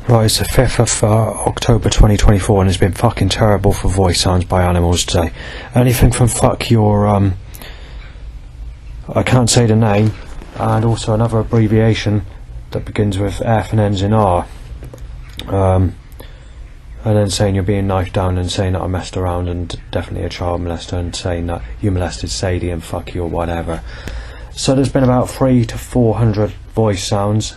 Right, it's the 5th of October 2024 and it's been fucking terrible for voice sounds by animals today. Anything from fuck your, I can't say the name, and also another abbreviation that begins with F and ends in R. And then saying you're being knifed down and saying that I messed around and definitely a child molester and saying that you molested Sadie and fuck you or whatever. So there's been about 300 to 400 voice sounds,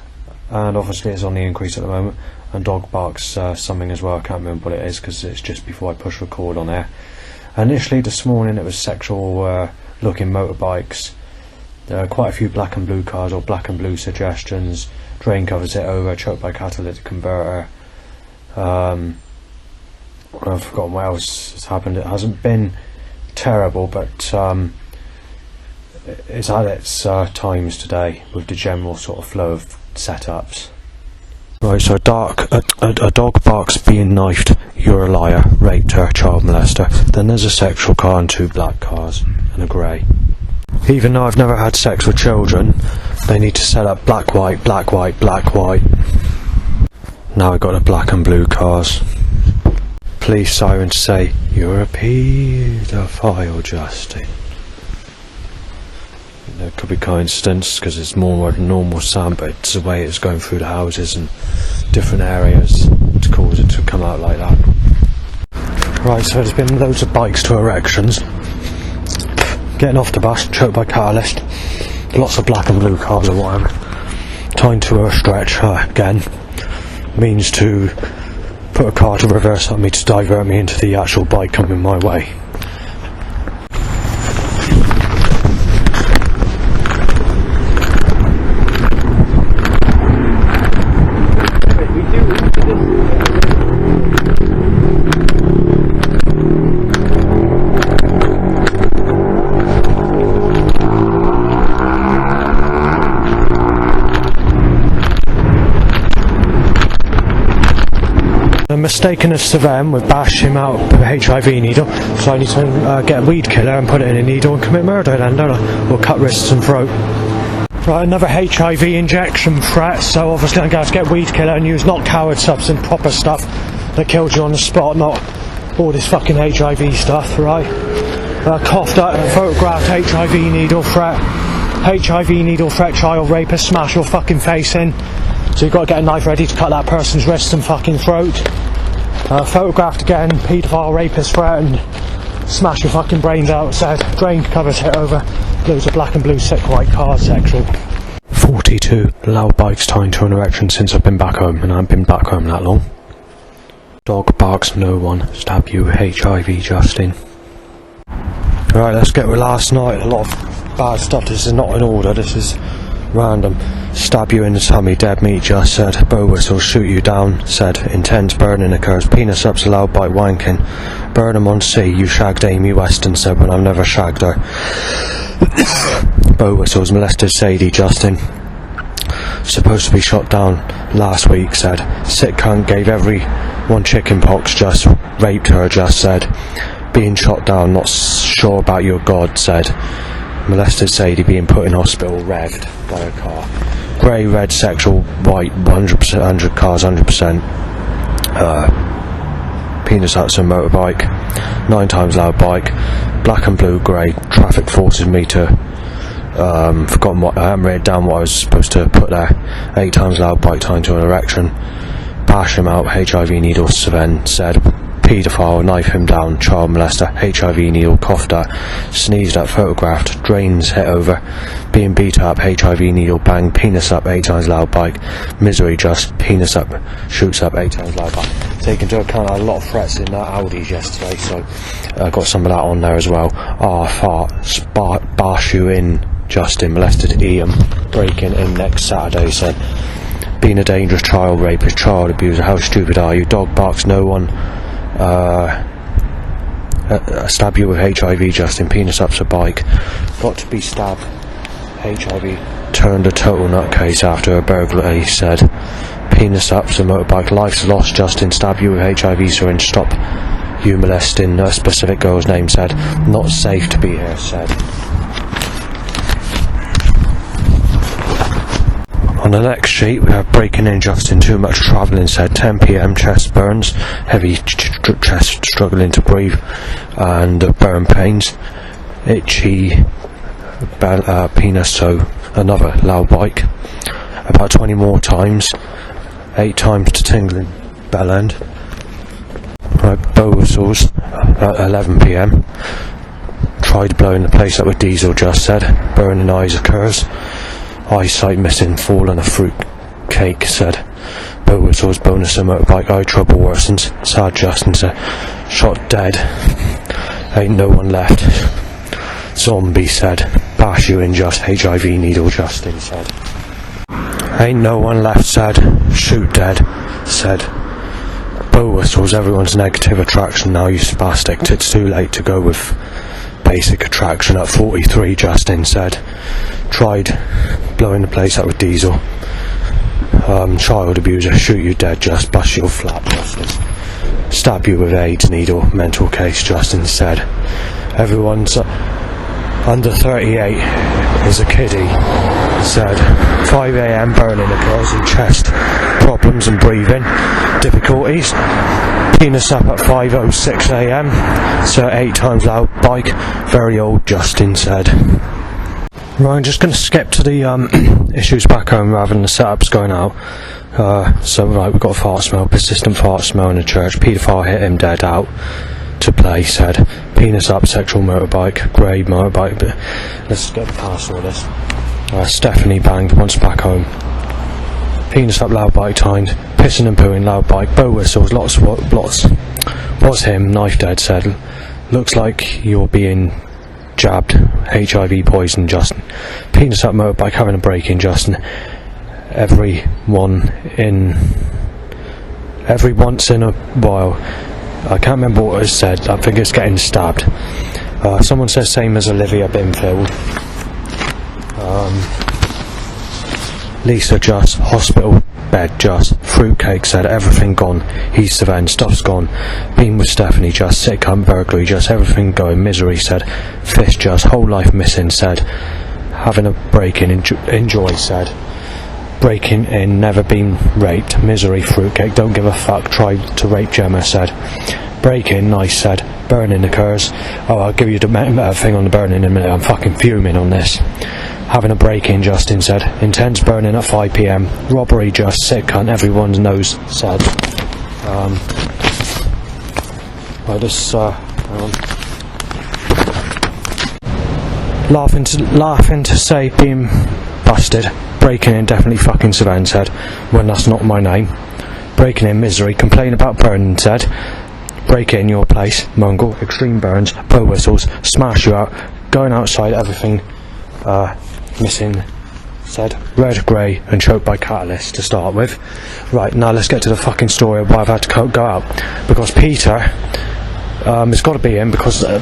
and obviously it's on the increase at the moment. And dog barks something as well. I can't remember what it is because it's just before I push record on air. Initially this morning it was sexual looking motorbikes. There are quite a few black and blue cars or black and blue suggestions. Drain covers hit over, choked by catalytic converter. I've forgotten what else has happened. It hasn't been terrible, but it's had its times today with the general sort of flow of setups. Right, so a dog barks being knifed, you're a liar, raped her, child molester. Then there's a sexual car and 2 black cars and a grey. Even though I've never had sex with children, they need to set up black, white, black, white, black, white. Now I've got the black and blue cars. Police sirens say, you're a paedophile, Justin. There could be coincidence because it's more than normal sound, but it's the way it's going through the houses and different areas to cause it to come out like that. Right, so there's been loads of bikes to erections. Getting off the bus, choked by catalyst. Lots of black and blue cars or whatever. Time to stretch again. Means to put a car to reverse on me to divert me into the actual bike coming my way. A mistakenness to them would bash him out with a HIV needle, so I need to get a weed killer and put it in a needle and commit murder then, don't I? Or cut wrists and throat. Right, another HIV injection threat, so obviously I'm going to get weed killer and use not coward substance, proper stuff that kills you on the spot, not all this fucking HIV stuff, right? Coughed up, photographed HIV needle threat, child rapist, smash your fucking face in. So you've got to get a knife ready to cut that person's wrist and fucking throat. Photographed again, paedophile rapist threat, and smash your fucking brains out, said. Drain covers hit over, loads of black and blue sick white cars, sexual. 42 loud bikes tying to an erection since I've been back home, and I haven't been back home that long. Dog barks no one, stab you HIV, Justin. Right, let's get with last night. A lot of bad stuff. This is not in order, this is random. Stab you in the tummy, dead meat, just said. Bow whistle, shoot you down, said. Intense burning occurs, penis ups allowed by wanking. Burnham on sea, you shagged Amy Weston, said, when I've never shagged her. Bow whistles, molested Sadie, Justin. Supposed to be shot down last week, said. Sick cunt, gave everyone chicken pox, just. Raped her, just said. Being shot down, not sure about your god, said. Molested Sadie being put in hospital, revved by a car. Grey, red, sexual, white, 100%, 100 cars, 100%. Penis ups and motorbike, 9 times loud bike, black and blue, grey. Traffic forces me to forgotten what I haven't written down what I was supposed to put there. 8 times loud bike tying to an erection. Bash him out, HIV needle, Sven said. Paedophile, knife him down, child molester, HIV needle, coughed at, sneezed at, photographed, drains hit over, being beat up, HIV needle, bang, penis up, 8 times loud bike, misery just, penis up, shoots up, 8 times loud bike. Take into account I had a lot of threats in that Audis yesterday, so I got some of that on there as well. Fart, barsh you in, Justin, molested Ian, breaking in next Saturday, said. Being a dangerous child rapist, child abuser, how stupid are you? Dog barks no one. Stab you with HIV, Justin. Penis ups a bike. Got to be stabbed. HIV turned a total nutcase after a burglary, said. Penis ups a motorbike. Life's lost, Justin. Stab you with HIV syringe. Stop you molesting a specific girl's name, said. Not safe to be here, said. On the next sheet we have breaking in Justin, too much travelling said, 10 PM, chest burns, heavy chest, struggling to breathe and burn pains, itchy penis, so another loud bike, about 20 more times, 8 times to tingling bell end. Right, bow whistles at 11 PM, tried blowing the place up with diesel, just said, burning eyes occurs, eyesight missing, fall on a fruit cake, said, bow whistles, bonus and motorbike, eye trouble worsens, sad Justin said, shot dead, ain't no one left, zombie said, bash you in just, HIV needle, Justin said, ain't no one left, said, shoot dead, said, bow whistles, everyone's negative attraction now, you spastic, it's too late to go with basic attraction at 43, Justin said, tried blowing the place up with diesel, child abuser, shoot you dead, just bust your flat, Justice, stab you with AIDS needle, mental case, Justin said, everyone's under 38 is a kiddie, said, 5 AM burning occurs in chest, problems and breathing difficulties, penis up at 5:06 AM, so 8 times loud bike, very old, Justin said. Right, I'm just going to skip to the issues back home rather than the setups going out. So right, we've got a fart smell, persistent fart smell in the church, paedophile hit him dead out to play, said, penis up, sexual motorbike, grey motorbike, but let's get past all this. Stephanie banged once back home, penis up, loud bike timed, pissing and pooing, loud bike, bow whistles, lots, what's him, knife dead, said, looks like you're being jabbed, HIV poison, Justin, penis up, motorbike, having a break in, Justin, every once in a while, I can't remember what it said, I think it's getting stabbed, someone says same as Olivia Binfield, Lisa just, hospital bed just, fruitcake said, everything gone, he's the van, stuff's gone, been with Stephanie just, sick cunt, burglary just, everything going, misery said, fish just, whole life missing said, having a break-in, enjoy said, breaking in, never been raped, misery, fruitcake, don't give a fuck, tried to rape Gemma said, break-in, nice said, burning occurs, oh I'll give you the thing on the burning in a minute, I'm fucking fuming on this, having a break-in, Justin said, intense burning at 5 PM, robbery just, sick cunt, everyone knows, said, well this, hang on, laughing to say being busted, breaking in, definitely fucking Savan said, when that's not my name, breaking in, misery, complain about burning said, break in your place, Mungle, extreme burns, bow whistles, smash you out, going outside, everything, missing, said, red, grey, and choked by catalyst to start with. Right, now let's get to the fucking story of why I've had to go out. Because Peter, it's got to be him, because I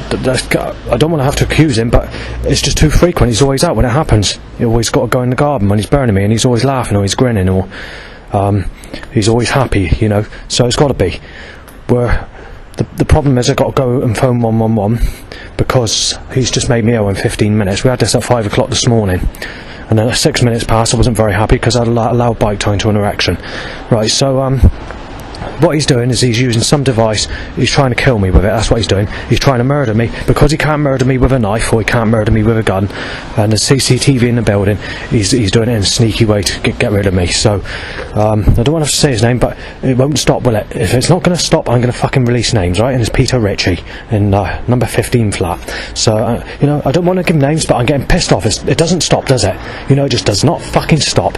don't want to have to accuse him, but it's just too frequent. He's always out when it happens. He's always got to go in the garden when he's burning me, and he's always laughing, or he's grinning, or he's always happy, you know, so it's got to be. The problem is I've got to go and phone 111 because he's just made me ill in 15 minutes. We had this at 5 o'clock this morning, and then at 6 minutes past I wasn't very happy because I had a loud bike time to an erection. Right, so what he's doing is he's using some device, he's trying to kill me with it, that's what he's doing. He's trying to murder me, because he can't murder me with a knife, or he can't murder me with a gun, and there's CCTV in the building, he's doing it in a sneaky way to get rid of me. So I don't want to say his name, but it won't stop, will it? If it's not going to stop, I'm going to fucking release names, right? And it's Peter Ritchie in number 15 flat. So you know, I don't want to give names, but I'm getting pissed off. It doesn't stop, does it? You know, it just does not fucking stop.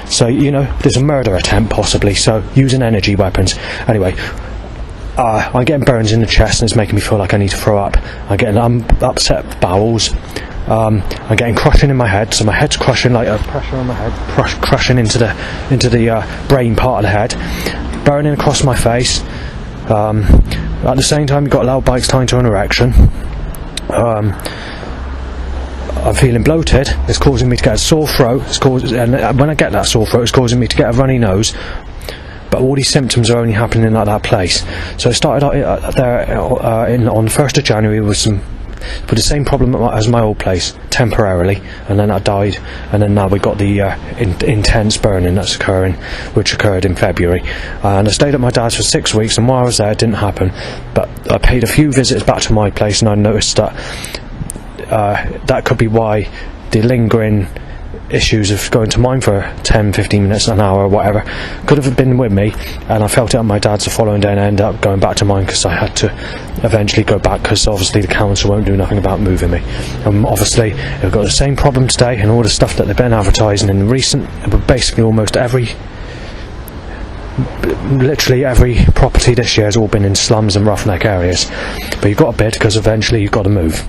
So, you know, there's a murder attempt possibly, so using energy weapons. Anyway, I'm getting burns in the chest and it's making me feel like I need to throw up. I'm getting upset bowels. I'm getting crushing in my head, so my head's crushing, like a pressure on my head, crushing into the brain part of the head. Burning across my face. At the same time, you've got loud bikes tying to an erection. I'm feeling bloated, it's causing me to get a sore throat, and when I get that sore throat it's causing me to get a runny nose, but all these symptoms are only happening at that place. So I started out there on the 1st of January with some with the same problem as my old place, temporarily, and then I died, and then now we got the intense burning that's occurring, which occurred in February. And I stayed at my dad's for 6 weeks, and while I was there, it didn't happen. But I paid a few visits back to my place, and I noticed that that could be why the lingering issues of going to mine for 10-15 minutes, an hour, whatever, could have been with me, and I felt it at my dad's the following day, and I ended up going back to mine because I had to eventually go back, because obviously the council won't do nothing about moving me. Obviously they've got the same problem today, and all the stuff that they've been advertising in recent, basically literally every property this year has all been in slums and roughneck areas. But you've got to bid, because eventually you've got to move.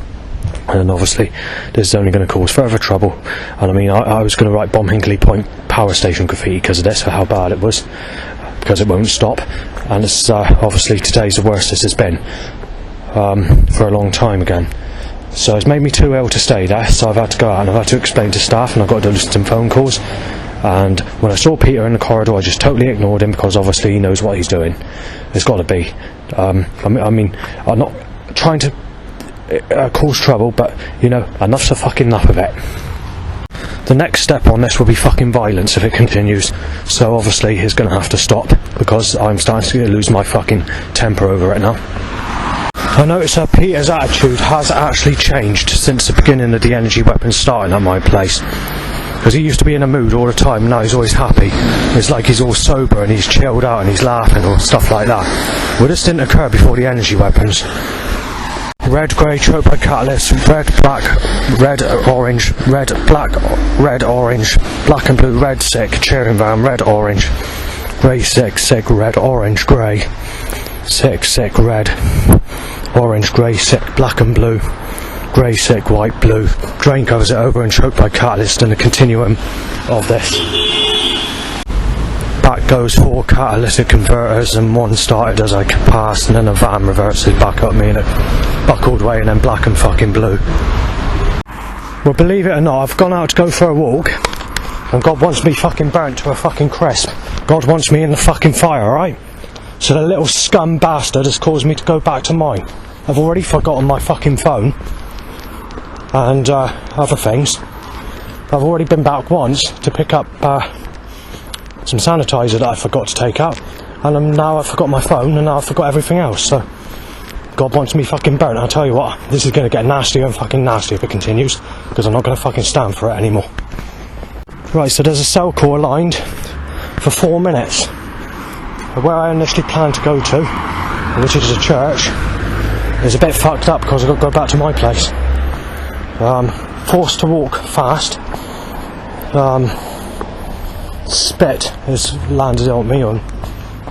And obviously this is only going to cause further trouble. And I mean, I was going to write Bomb Hinkley Point power station graffiti because of this, for how bad it was, because it won't stop. And it's obviously today's the worst this has been for a long time again. So it's made me too ill to stay there, so I've had to go out and I've had to explain to staff, and I've got to listen to some phone calls. And when I saw Peter in the corridor, I just totally ignored him, because obviously he knows what he's doing. It's got to be. I mean, I'm not trying to cause trouble, but you know, enough's a fucking enough of it. The next step on this will be fucking violence if it continues, so obviously it's going to have to stop, because I'm starting to lose my fucking temper over it now. I notice that Peter's attitude has actually changed since the beginning of the energy weapons starting at my place, because he used to be in a mood all the time, and now he's always happy. It's like he's all sober and he's chilled out and he's laughing or stuff like that. Well, this didn't occur before the energy weapons. Red, grey, choked by catalyst, red, black, red, orange, red, black, red, orange, black and blue, red, sick, cheering van, red, orange, grey, sick, red, orange, grey, sick, red, orange, grey, sick, black and blue, grey, sick, white, blue. Drain covers it over and choked by catalyst, and the continuum of this. Back goes 4 catalytic converters, and one started as I passed, and then a van reverses back up me in a buckled way, and then black and fucking blue. Well, believe it or not, I've gone out to go for a walk, and God wants me fucking burnt to a fucking crisp. God wants me in the fucking fire, alright? So the little scum bastard has caused me to go back to mine. I've already forgotten my fucking phone, and other things. I've already been back once to pick up some sanitizer that I forgot to take out, and now I forgot my phone, and now I forgot everything else. So God wants me fucking burnt. I'll tell you what, this is going to get nastier and fucking nasty if it continues, because I'm not going to fucking stand for it anymore. Right, so there's a cell core lined for 4 minutes. Where I initially planned to go to, which is a church, is a bit fucked up because I've got to go back to my place. Forced to walk fast. Spit has landed on me, and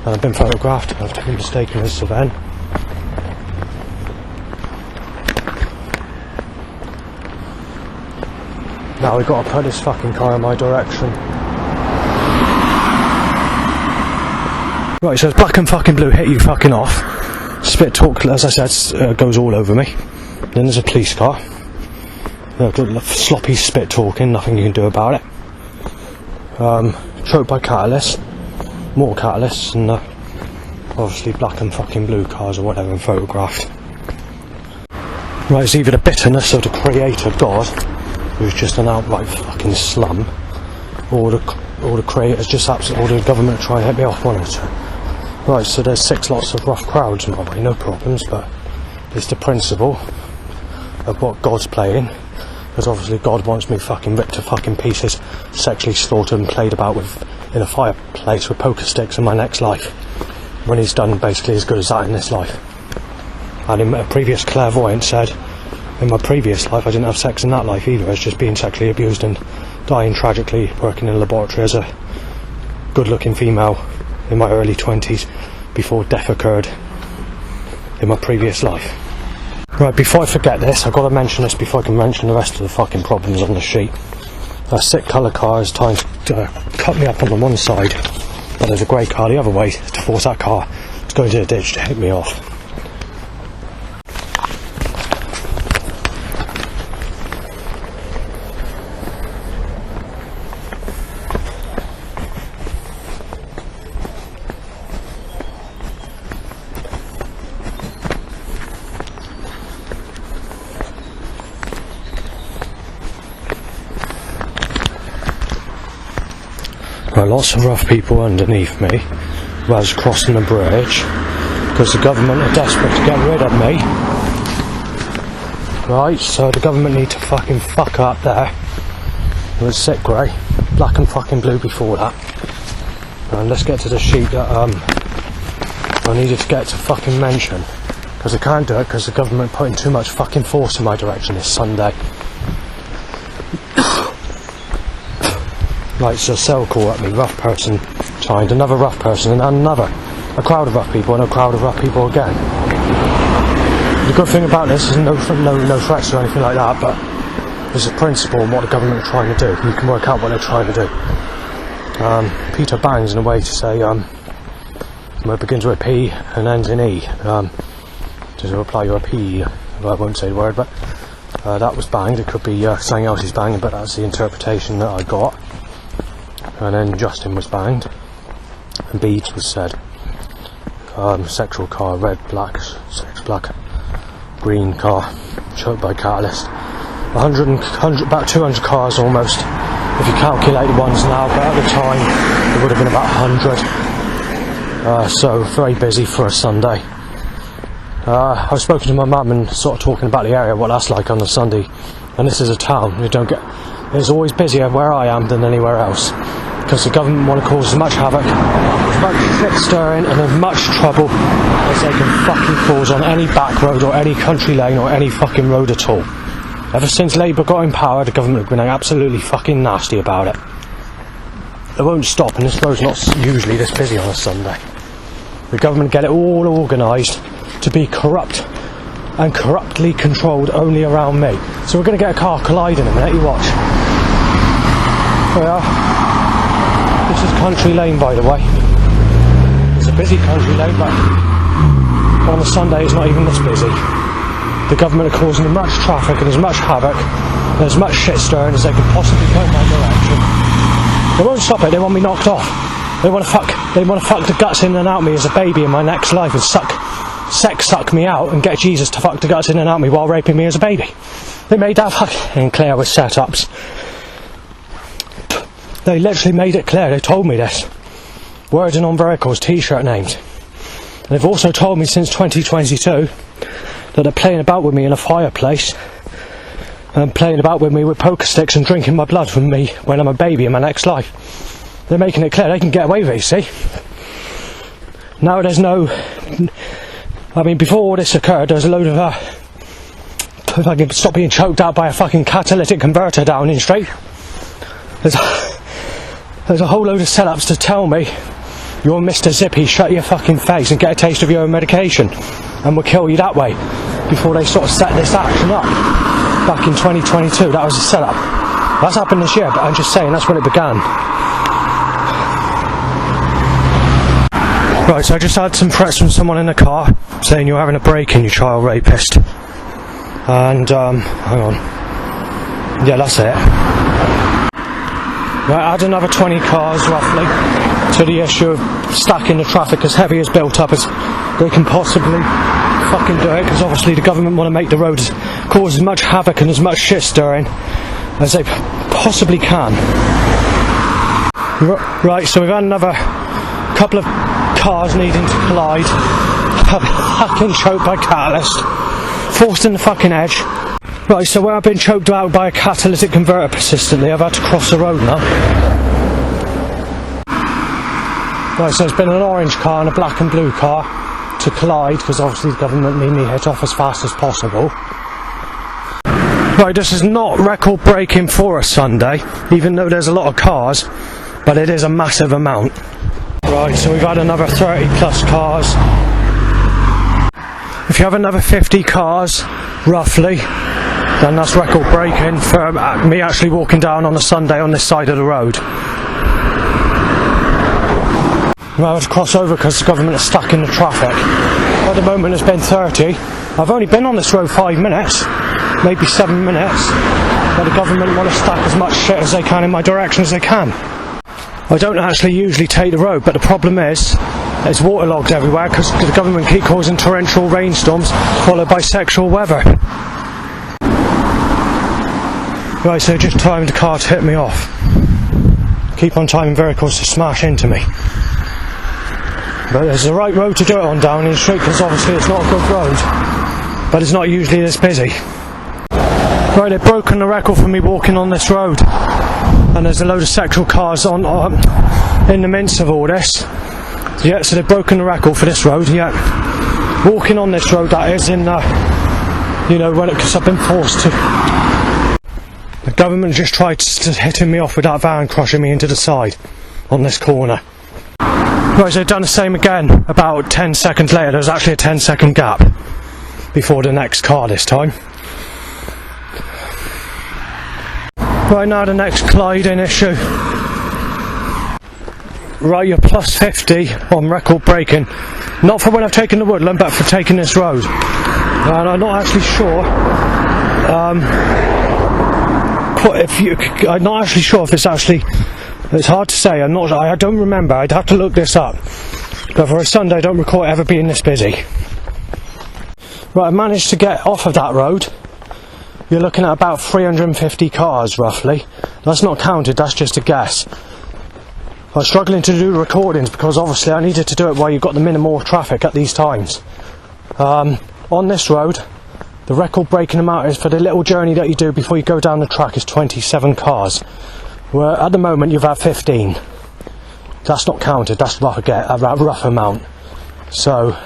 I've been photographed. I've been mistaken as Sylvain. Now we've got to put this fucking car in my direction. Right, so it's black and fucking blue, hit you fucking off. Spit talk, as I said, goes all over me. Then there's a police car. Good sloppy spit talking, nothing you can do about it. Choked by catalyst, more catalysts, and obviously black and fucking blue cars or whatever photographed. Right, it's either the bitterness of the creator God, who's just an outright fucking slum, or the creators just absolutely, or the government trying to hit me off one or two. Right, so there's 6 lots of rough crowds in my way, no problems, but it's the principle of what God's playing. Because obviously God wants me fucking ripped to fucking pieces, sexually slaughtered and played about with in a fireplace with poker sticks in my next life, when he's done basically as good as that in this life. And in a previous clairvoyant said, in my previous life I didn't have sex in that life either, I was just being sexually abused and dying tragically working in a laboratory as a good looking female in my early 20s before death occurred in my previous life. Right, before I forget this, I've got to mention this before I can mention the rest of the fucking problems on the sheet. A sick colour car is trying to cut me up on the one side, but there's a grey car the other way to force that car to go into the ditch to hit me off. Right, lots of rough people underneath me who I was crossing the bridge because the government are desperate to get rid of me. Right, so the government need to fucking fuck up there. It was sick grey, black and fucking blue before that. And let's get to the sheet that I needed to get to fucking mention, because I can't do it because the government putting too much fucking force in my direction this Sunday. Right, so cell call at me, rough person chimed, another rough person, and another. A crowd of rough people and a crowd of rough people again. The good thing about this is no threats or anything like that, but there's a principle in what the government are trying to do. You can work out what they're trying to do. Peter Bangs in a way to say, where it begins with a P and ends in E. Does it reply you're a P? Well, I won't say the word, but that was banged. It could be something else is banging, but that's the interpretation that I got. And then Justin was banged, and Beads was said. Sexual car, red, black, sex black, green car, choked by catalyst. About 200 cars almost, if you calculate the ones now, but at the time it would have been about 100. So very busy for a Sunday. I was spoken to my mum and sort of talking about the area, what that's like on a Sunday. And this is a town, it's always busier where I am than anywhere else. Because the government want to cause as much havoc, as much shit stirring and as much trouble as they can fucking cause on any back road or any country lane or any fucking road at all. Ever since Labour got in power, the government have been absolutely fucking nasty about it. It won't stop, and this road's not usually this busy on a Sunday. The government get it all organised to be corrupt and corruptly controlled only around me. So we're going to get a car collide in a minute, you watch. There we are. This is Country Lane, by the way. It's a busy country lane, but on a Sunday it's not even this busy. The government are causing as much traffic and as much havoc and as much shit stirring as they can possibly put in my direction. They won't stop it, they want me knocked off. They want to fuck the guts in and out of me as a baby in my next life and suck me out and get Jesus to fuck the guts in and out of me while raping me as a baby. They made that fucking clear with setups. They literally made it clear, they told me this. Words and on vehicles, t-shirt names. And they've also told me since 2022 that they're playing about with me in a fireplace and playing about with me with poker sticks and drinking my blood from me when I'm a baby in my next life. They're making it clear they can get away with it, you see. Now there's no... I mean, before all this occurred, there's a load of... if I can stop being choked out by a fucking catalytic converter down in Street. There's a whole load of setups to tell me you're Mr. Zippy, shut your fucking face and get a taste of your own medication and we'll kill you that way, before they sort of set this action up back in 2022. That was a setup. That's happened this year, but I'm just saying that's when it began. Right, so I just had some threats from someone in the car saying you're having a break-in, you child rapist. And hang on, yeah, that's it. Right, add another 20 cars roughly to the issue of stacking the traffic as heavy as built up as they can possibly fucking do it, because obviously the government want to make the roads cause as much havoc and as much shit stirring as they possibly can. Right, so we've had another couple of cars needing to collide, fucking choked by catalyst, forced in the fucking edge. Right, so where I've been choked out by a catalytic converter persistently, I've had to cross the road now. Right, so it's been an orange car and a black and blue car to collide, because obviously the government need me hit off as fast as possible. Right, this is not record breaking for a Sunday, even though there's a lot of cars, but it is a massive amount. Right, so we've had another 30 plus cars. If you have another 50 cars, roughly, then that's record breaking for me actually walking down on a Sunday on this side of the road. I had to cross over because the government is stuck in the traffic. At the moment it's been 30. I've only been on this road 5 minutes, maybe 7 minutes, but the government want to stack as much shit as they can in my direction as they can. I don't actually usually take the road, but the problem is it's waterlogged everywhere because the government keep causing torrential rainstorms followed by sexual weather. Right, so just timed the car to hit me off. keep on timing vehicles to smash into me. But there's the right road to do it on Downing Street, because obviously it's not a good road, but it's not usually this busy. Right, they've broken the record for me walking on this road, and there's a load of sexual cars on in the midst of all this. Yeah, so they've broken the record for this road. Yeah, walking on this road, that is, in you know, because I've been forced to. The government just tried to hitting me off with that van, crushing me into the side on this corner. Right, so they've done the same again about 10 seconds later. There was actually a 10-second gap before the next car this time. Right, now the next colliding issue. Right, you're plus 50 on record braking. Not for when I've taken the Woodland, but for taking this road. And I'm not actually sure. I'm not actually sure if it's actually. It's hard to say. I don't remember. I'd have to look this up. But for a Sunday, I don't recall it ever being this busy. Right, I managed to get off of that road. You're looking at about 350 cars, roughly. That's not counted. That's just a guess. I was struggling to do recordings because obviously I needed to do it while you've got the minimal traffic at these times. On this road, the record breaking amount is for the little journey that you do before you go down the track is 27 cars. Where at the moment you've had 15. That's not counted, that's a rough amount. So,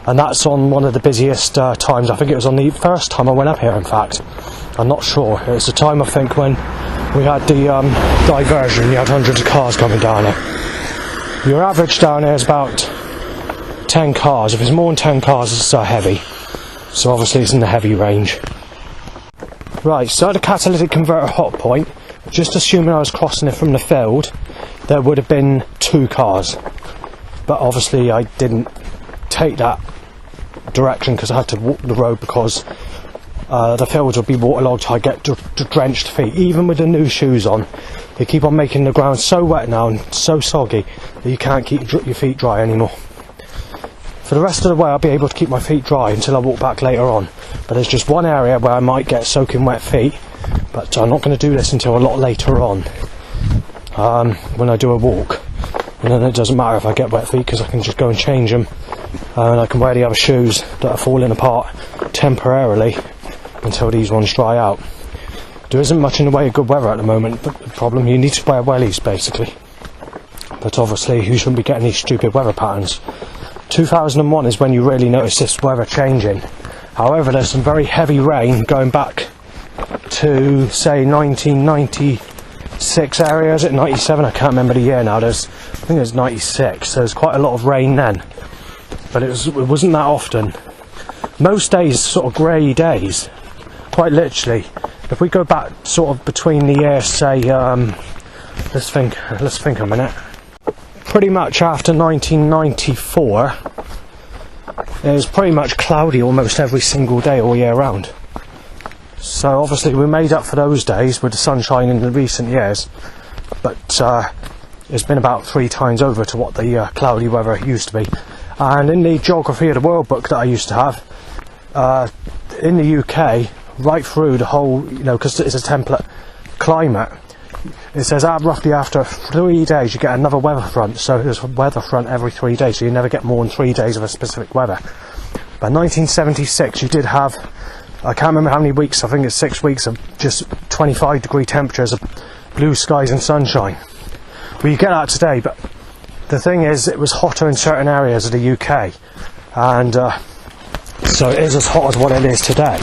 and that's on one of the busiest times. I think it was on the first time I went up here, in fact. I'm not sure. It was the time, I think, when we had the diversion. You had hundreds of cars coming down here. Your average down here is about 10 cars. If it's more than 10 cars, it's heavy. So obviously it's in the heavy range. Right, so at the catalytic converter hot point, just assuming I was crossing it from the field, there would have been 2 cars. But obviously I didn't take that direction because I had to walk the road because the fields would be waterlogged. I get drenched feet, even with the new shoes on. They keep on making the ground so wet now and so soggy that you can't keep your feet dry anymore. For the rest of the way I'll be able to keep my feet dry until I walk back later on, but there's just one area where I might get soaking wet feet, but I'm not going to do this until a lot later on, when I do a walk. And then it doesn't matter if I get wet feet because I can just go and change them, and I can wear the other shoes that are falling apart temporarily until these ones dry out. There isn't much in the way of good weather at the moment, but the problem, you need to wear wellies basically. But obviously you shouldn't be getting these stupid weather patterns. 2001 is when you really notice this weather changing. However, there's some very heavy rain going back to, say, 1996 area. Is it 97? I can't remember the year now. I think it was 96. So there's quite a lot of rain then, but it wasn't that often. Most days, sort of grey days, quite literally. If we go back sort of between the years, say, let's think a minute. Pretty much after 1994, it was pretty much cloudy almost every single day all year round. So obviously we made up for those days with the sunshine in the recent years, but it's been about 3 times over to what the cloudy weather used to be. And in the Geography of the World book that I used to have, in the UK, right through the whole, you know, because it's a template climate, it says roughly after 3 days you get another weather front. So there's a weather front every 3 days, so you never get more than 3 days of a specific weather. By 1976 you did have, I can't remember how many weeks, I think it's 6 weeks of just 25 degree temperatures of blue skies and sunshine. Well, you get that today, but the thing is it was hotter in certain areas of the UK, and so it is as hot as what it is today.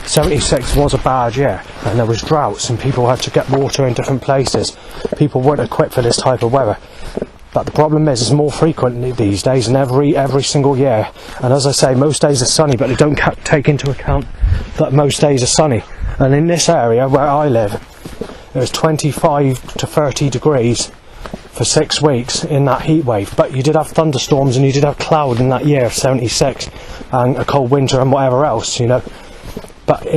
76 was a bad year, and there was droughts and people had to get water in different places. People weren't equipped for this type of weather. But the problem is it's more frequent these days, and every single year. And as I say, most days are sunny, but they don't take into account that most days are sunny. And in this area where I live, it was 25 to 30 degrees for 6 weeks in that heat wave. But you did have thunderstorms and you did have cloud in that year of 76, and a cold winter and whatever else, you know. But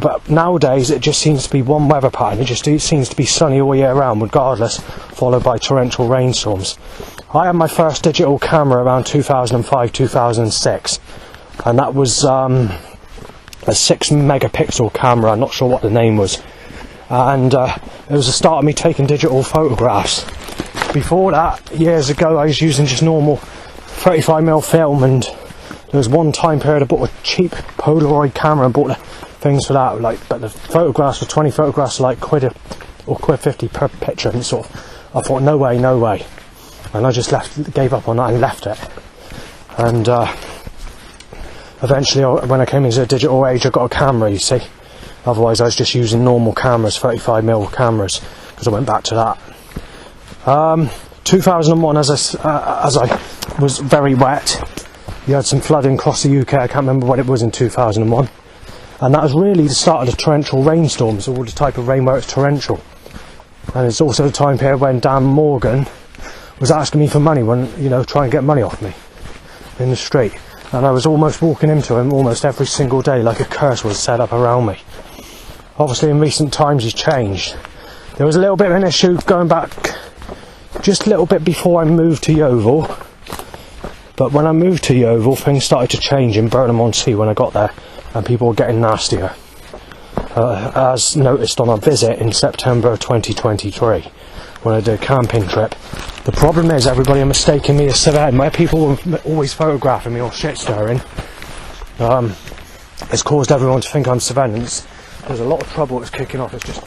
but nowadays it just seems to be one weather pattern. It seems to be sunny all year round, regardless, followed by torrential rainstorms. I had my first digital camera around 2005, 2006, and that was a 6 megapixel camera. I'm not sure what the name was. And it was the start of me taking digital photographs. Before that, years ago, I was using just normal 35mm film, and there was one time period I bought a cheap Polaroid camera and bought the things for that, but the photographs for 20 photographs were like £1.50 per picture, and sort of, I thought no way, and I just gave up on that and left it. And eventually, when I came into the digital age, I got a camera, you see. Otherwise I was just using normal cameras, 35mm cameras, because I went back to that. 2001, as I was very wet. You had some flooding across the UK, I can't remember what it was in 2001. And that was really the start of the torrential rainstorms, all the type of rain where it's torrential. And it's also the time period when Dan Morgan was asking me for money, try and get money off me in the street. And I was almost walking into him almost every single day, like a curse was set up around me. Obviously in recent times he's changed. There was a little bit of an issue going back just a little bit before I moved to Yeovil. But when I moved to Yeovil, things started to change in Burnham-on-Sea when I got there, and people were getting nastier. As noticed on a visit in September of 2023, when I did a camping trip. The problem is everybody are mistaking me as Savannah. My people were always photographing me or shit stirring. It's caused everyone to think I'm Savannah. There's a lot of trouble that's kicking off. It's just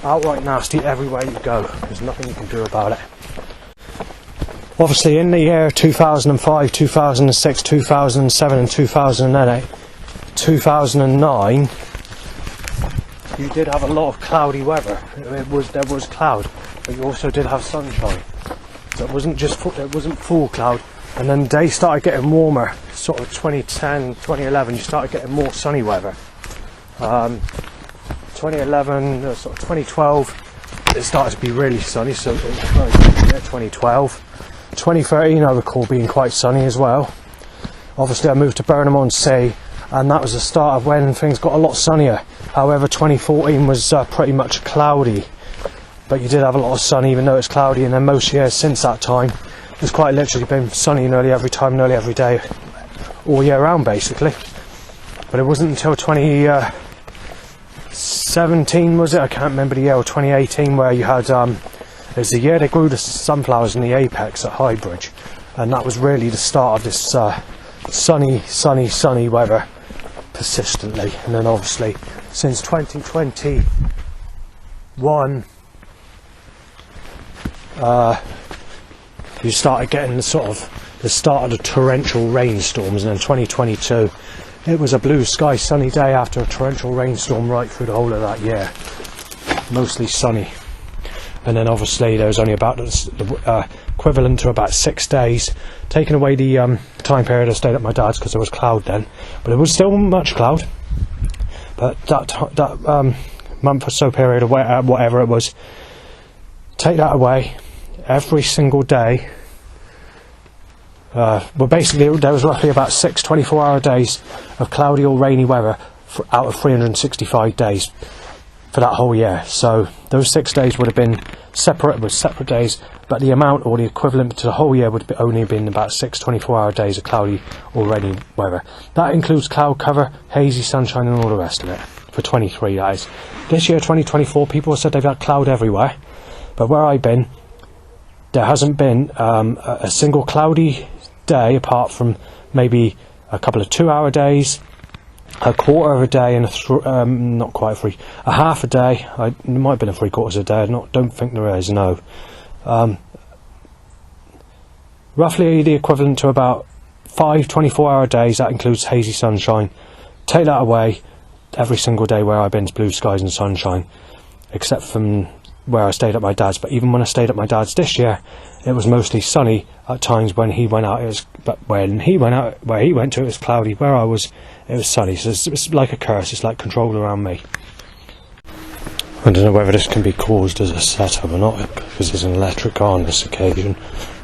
outright nasty everywhere you go. There's nothing you can do about it. Obviously in the year 2005, 2006, 2007 and 2008, 2009, you did have a lot of cloudy weather. There was cloud, but you also did have sunshine. So it wasn't full cloud. And then the days started getting warmer, sort of 2010, 2011, you started getting more sunny weather. 2011, sort of 2012, it started to be really sunny, so 2012. 2013 I recall being quite sunny as well. Obviously I moved to Burnham-on-Sea, and that was the start of when things got a lot sunnier. However, 2014 was pretty much cloudy, but you did have a lot of sun even though it's cloudy, and then most years since that time it's quite literally been sunny nearly every time, nearly every day, all year round basically. But it wasn't until 2017, was it? I can't remember the year, or 2018, where you had it was the year they grew the sunflowers in the apex at Highbridge, and that was really the start of this sunny weather persistently. And then obviously since 2021 you started getting the start of the torrential rainstorms, and then 2022 it was a blue sky sunny day after a torrential rainstorm right through the whole of that year, mostly sunny. And then obviously there was only about the equivalent to about 6 days, taking away the time period I stayed at my dad's because there was cloud then, but it was still much cloud. But that month or so period of whatever it was, take that away, every single day. Well, basically there was roughly about 6 24-hour days of cloudy or rainy weather out of 365 days for that whole year. So those 6 days would have been separate days, but the amount or the equivalent to the whole year would have only been about 6 24-hour days of cloudy or rainy weather. That includes cloud cover, hazy sunshine and all the rest of it, for 23 days. This year, 2024, people said they've had cloud everywhere, but where I've been, there hasn't been a single cloudy day apart from maybe a couple of 2-hour days, a quarter of a day, and not quite a half a day. It might have been a 3/4 of a day. I don't think there is, no. Roughly the equivalent to about 5 24-hour days. That includes hazy sunshine. Take that away, every single day where I've been is blue skies and sunshine, except from where I stayed at my dad's. But even when I stayed at my dad's this year, it was mostly sunny at times. When he went out, where he went to, it was cloudy. Where I was, it was sunny. So it's like a curse. It's like controlled around me. I don't know whether this can be caused as a setup or not, because there's an electric car on this occasion,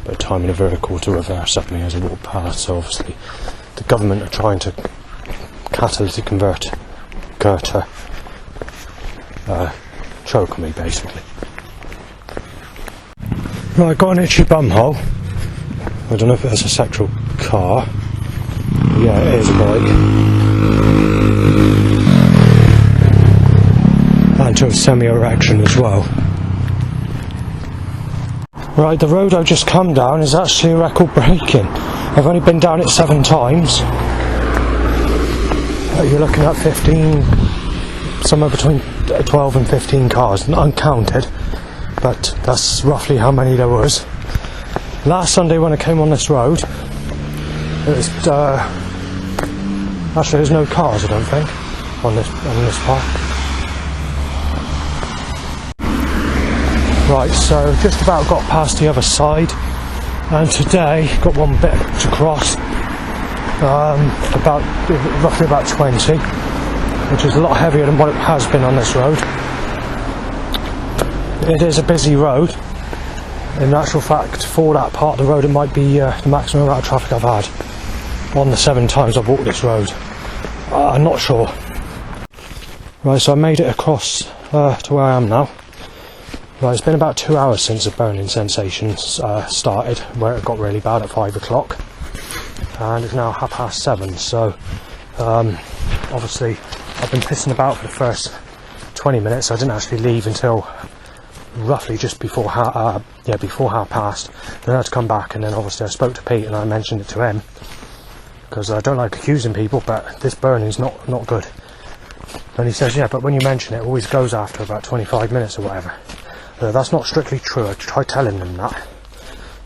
but timing a vehicle to reverse up me as I walk past. So obviously the government are trying to catalytic converter choke me basically. Right, got an itchy bum hole. I don't know if it's a sexual car. Yeah, it is a bike. And to a semi-erection as well. Right, the road I've just come down is actually record breaking. I've only been down it 7 times. You're looking at 15, somewhere between 12 and 15 cars, uncounted, but that's roughly how many there was. Last Sunday when I came on this road, it was, actually there's no cars I don't think, on this part. Right, so just about got past the other side, and today got one bit to cross, roughly about 20, which is a lot heavier than what it has been on this road. It is a busy road. In actual fact, for that part of the road, it might be the maximum amount of traffic I've had on the 7 times I've walked this road. I'm not sure. Right, so I made it across to where I am now. Right, it's been about 2 hours since the burning sensations started, where it got really bad at 5 o'clock, and it's now 7:30. So obviously I've been pissing about for the first 20 minutes. I didn't actually leave until roughly just before half past. Then I had to come back, and then obviously I spoke to Pete and I mentioned it to him, because I don't like accusing people, but this burning's not good. And he says, yeah, but when you mention it always goes after about 25 minutes or whatever. That's not strictly true. I tried telling them that.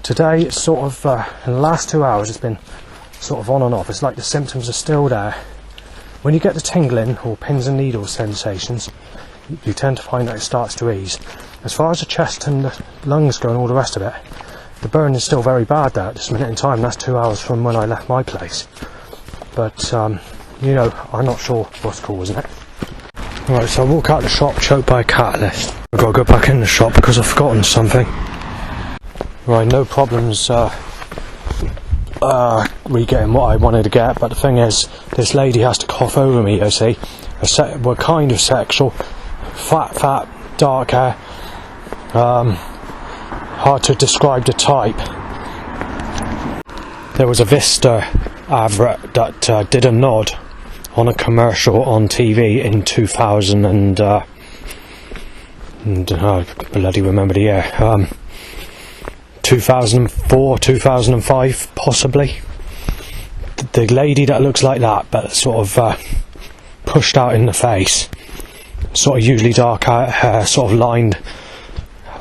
Today it's sort of in the last 2 hours it's been sort of on and off. It's like the symptoms are still there. When you get the tingling or pins and needles sensations, you tend to find that it starts to ease. As far as the chest and the lungs go and all the rest of it, the burn is still very bad there at this minute in time. That's 2 hours from when I left my place. But you know, I'm not sure what's causing it. Right, so I walk out the shop choked by a catalyst. I've got to go back in the shop because I've forgotten something. Right, no problems re-getting what I wanted to get, but the thing is, this lady has to cough over me, you see. We're kind of sexual, fat, dark hair, hard to describe the type. There was a Vista advert that did a nod on a commercial on TV in 2000 and I bloody remember the year, 2004, 2005 possibly. The lady that looks like that, but sort of pushed out in the face, sort of usually dark hair, sort of lined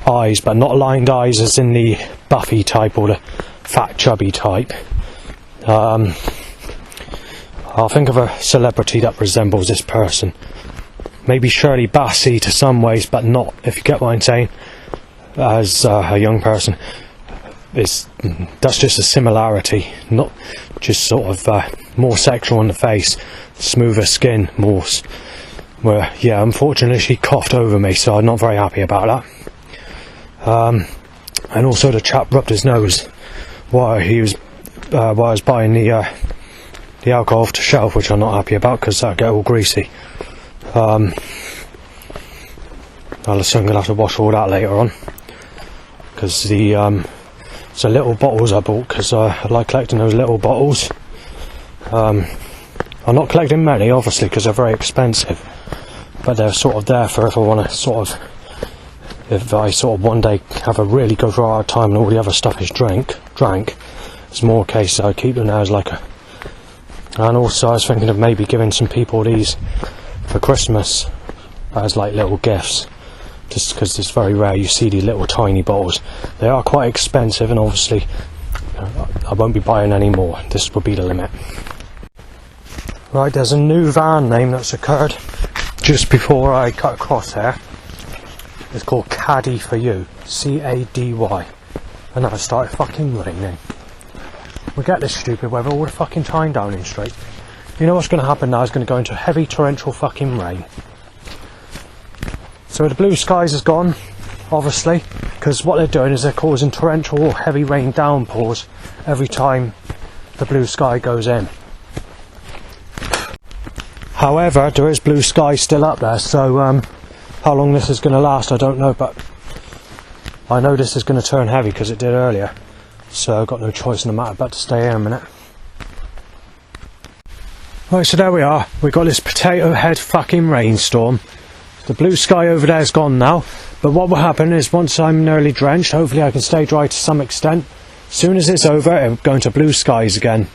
eyes, but not lined eyes as in the Buffy type or the fat chubby type. I'll think of a celebrity that resembles this person. Maybe Shirley Bassey to some ways, but not, if you get what I'm saying, as a young person. That's just a similarity, not just sort of more sexual on the face, smoother skin, yeah, unfortunately she coughed over me, so I'm not very happy about that. And also the chap rubbed his nose while I was buying the alcohol off the shelf, which I'm not happy about because that'll get all greasy. I'll assume I'm going to have to wash all that later on, because the little bottles I bought, because I like collecting those little bottles. I'm not collecting many obviously because they're very expensive, but they're sort of there for if I want to if I one day have a really good hard time and all the other stuff is drank, it's more a case I keep them there as like a. And also I was thinking of maybe giving some people these for Christmas as like little gifts, just because it's very rare you see these little tiny bottles. They are quite expensive, and obviously I won't be buying any more. This will be the limit. Right, there's a new van name that's occurred just before I cut across here. It's called Caddy for You, C-A-D-Y, and now it started fucking raining. We get this stupid weather all the fucking time down in Street. You know what's going to happen now? It's going to go into heavy torrential fucking rain. So the blue skies is gone, obviously, because what they're doing is they're causing torrential or heavy rain downpours every time the blue sky goes in. However, there is blue sky still up there, so how long this is going to last I don't know, but I know this is going to turn heavy because it did earlier. So I've got no choice in the matter but to stay here a minute. Right, so there we are. We've got this potato head fucking rainstorm. The blue sky over there is gone now, but what will happen is once I'm nearly drenched, hopefully I can stay dry to some extent. As soon as it's over, it'll go into blue skies again.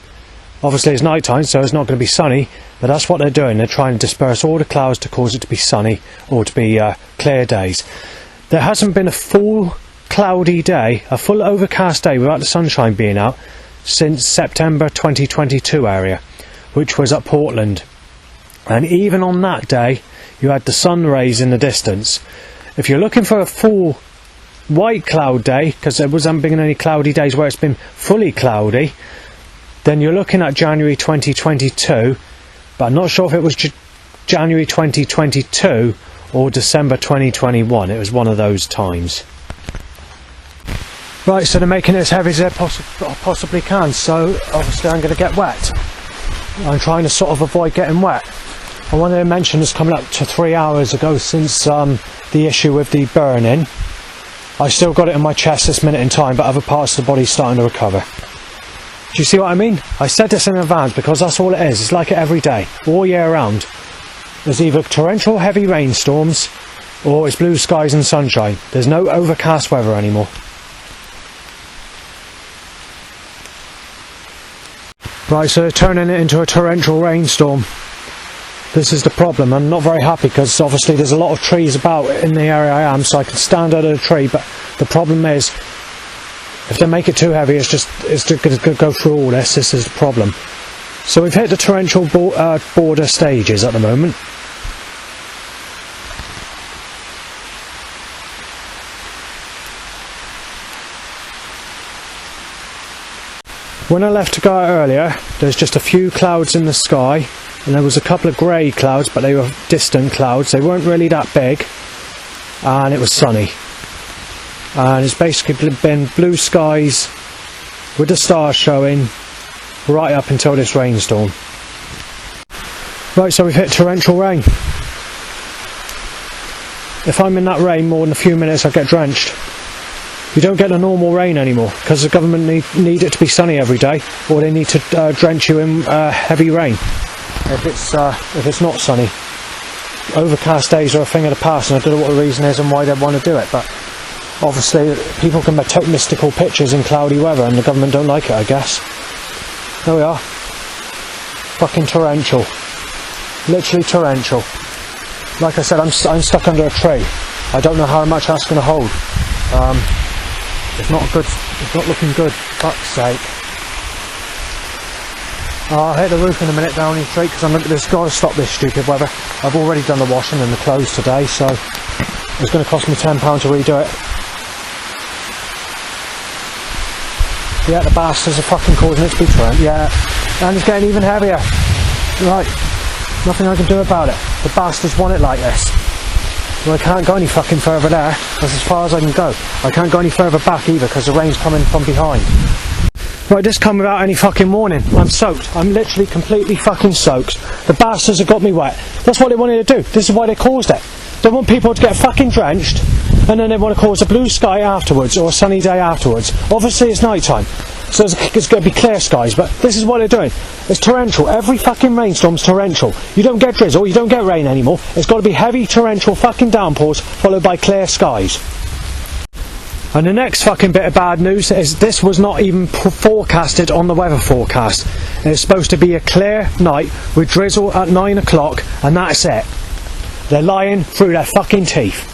Obviously it's night time, so it's not going to be sunny, but that's what they're doing. They're trying to disperse all the clouds to cause it to be sunny or to be clear days. There hasn't been a full cloudy day, a full overcast day without the sunshine being out since September 2022 area, which was at Portland. And even on that day, you had the sun rays in the distance. If you're looking for a full white cloud day, because there hasn't been any cloudy days where it's been fully cloudy, then you're looking at January 2022, but I'm not sure if it was January 2022 or December 2021. It was one of those times. Right, so they're making it as heavy as they possibly can, so obviously I'm going to get wet. I'm trying to sort of avoid getting wet. I wanted to mention it's coming up to 3 hours ago since the issue with the burning. I still got it in my chest this minute in time, but other parts of the body's starting to recover. Do you see what I mean? I said this in advance because that's all it is. It's like it every day, all year round. There's either torrential heavy rainstorms or it's blue skies and sunshine. There's no overcast weather anymore. Right, so they're turning it into a torrential rainstorm. This is the problem. I'm not very happy because obviously there's a lot of trees about in the area I am, so I can stand under a tree, but the problem is if they make it too heavy, it's going to go through all this. This is the problem. So we've hit the torrential border stages at the moment. When I left to go out earlier, there's just a few clouds in the sky, and there was a couple of grey clouds, but they were distant clouds. They weren't really that big, and it was sunny. And it's basically been blue skies with the stars showing right up until this rainstorm. Right, so we've hit torrential rain. If I'm in that rain more than a few minutes, I get drenched. You don't get the normal rain anymore because the government need it to be sunny every day, or they need to drench you in heavy rain if it's not sunny. Overcast days are a thing of the past, and I don't know what the reason is and why they want to do it, but obviously people can take mystical pictures in cloudy weather and the government don't like it, I guess. There we are. Fucking torrential. Literally torrential. Like I said, I'm stuck under a tree. I don't know how much that's going to hold. It's not good. It's not looking good. Fuck's sake. I'll hit the roof in a minute down in the street because there's got to stop this stupid weather. I've already done the washing and the clothes today, so it's going to cost me £10 to redo it. Yeah, the bastards are fucking causing it to be torrent. Yeah, and it's getting even heavier. Right, nothing I can do about it. The bastards want it like this. Well, I can't go any fucking further there. That's as far as I can go. I can't go any further back either because the rain's coming from behind. Right, this come without any fucking warning. I'm soaked. I'm literally completely fucking soaked. The bastards have got me wet. That's what they wanted to do. This is why they caused it. They want people to get fucking drenched, and then they want to cause a blue sky afterwards or a sunny day afterwards. Obviously it's night time, so it's going to be clear skies, but this is what they're doing. It's torrential. Every fucking rainstorm's torrential. You don't get drizzle, you don't get rain anymore. It's got to be heavy torrential fucking downpours followed by clear skies. And the next fucking bit of bad news is this was not even forecasted on the weather forecast. It's supposed to be a clear night with drizzle at 9 o'clock, and that's it. They're lying through their fucking teeth.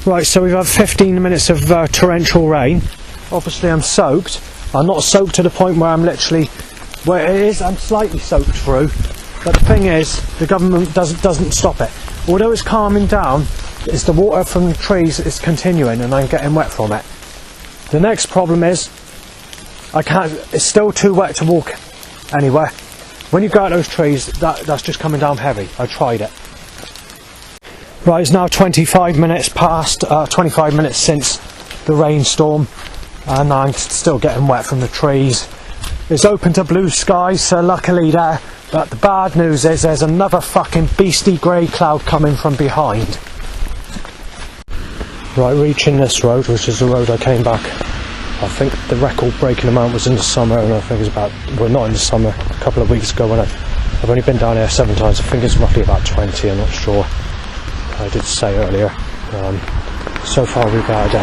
Right, so we've had 15 minutes of torrential rain. Obviously I'm soaked. I'm not soaked to the point where I'm literally... Where it is, I'm slightly soaked through. But the thing is, the government doesn't stop it. Although it's calming down, it's the water from the trees is continuing and I'm getting wet from it. The next problem is, it's still too wet to walk anywhere. When you go out those trees, that's just coming down heavy. I tried it. Right, it's now 25 minutes past, 25 minutes since the rainstorm, and I'm still getting wet from the trees. It's open to blue skies, so luckily there, but the bad news is there's another fucking beastly grey cloud coming from behind. Right, reaching this road, which is the road I came back. I think the record breaking amount was in the summer, and I think it was about, well, not in the summer, a couple of weeks ago when I I've only been down here 7 times. I think it's roughly about 20, I'm not sure. I did say earlier. So far we've had 8,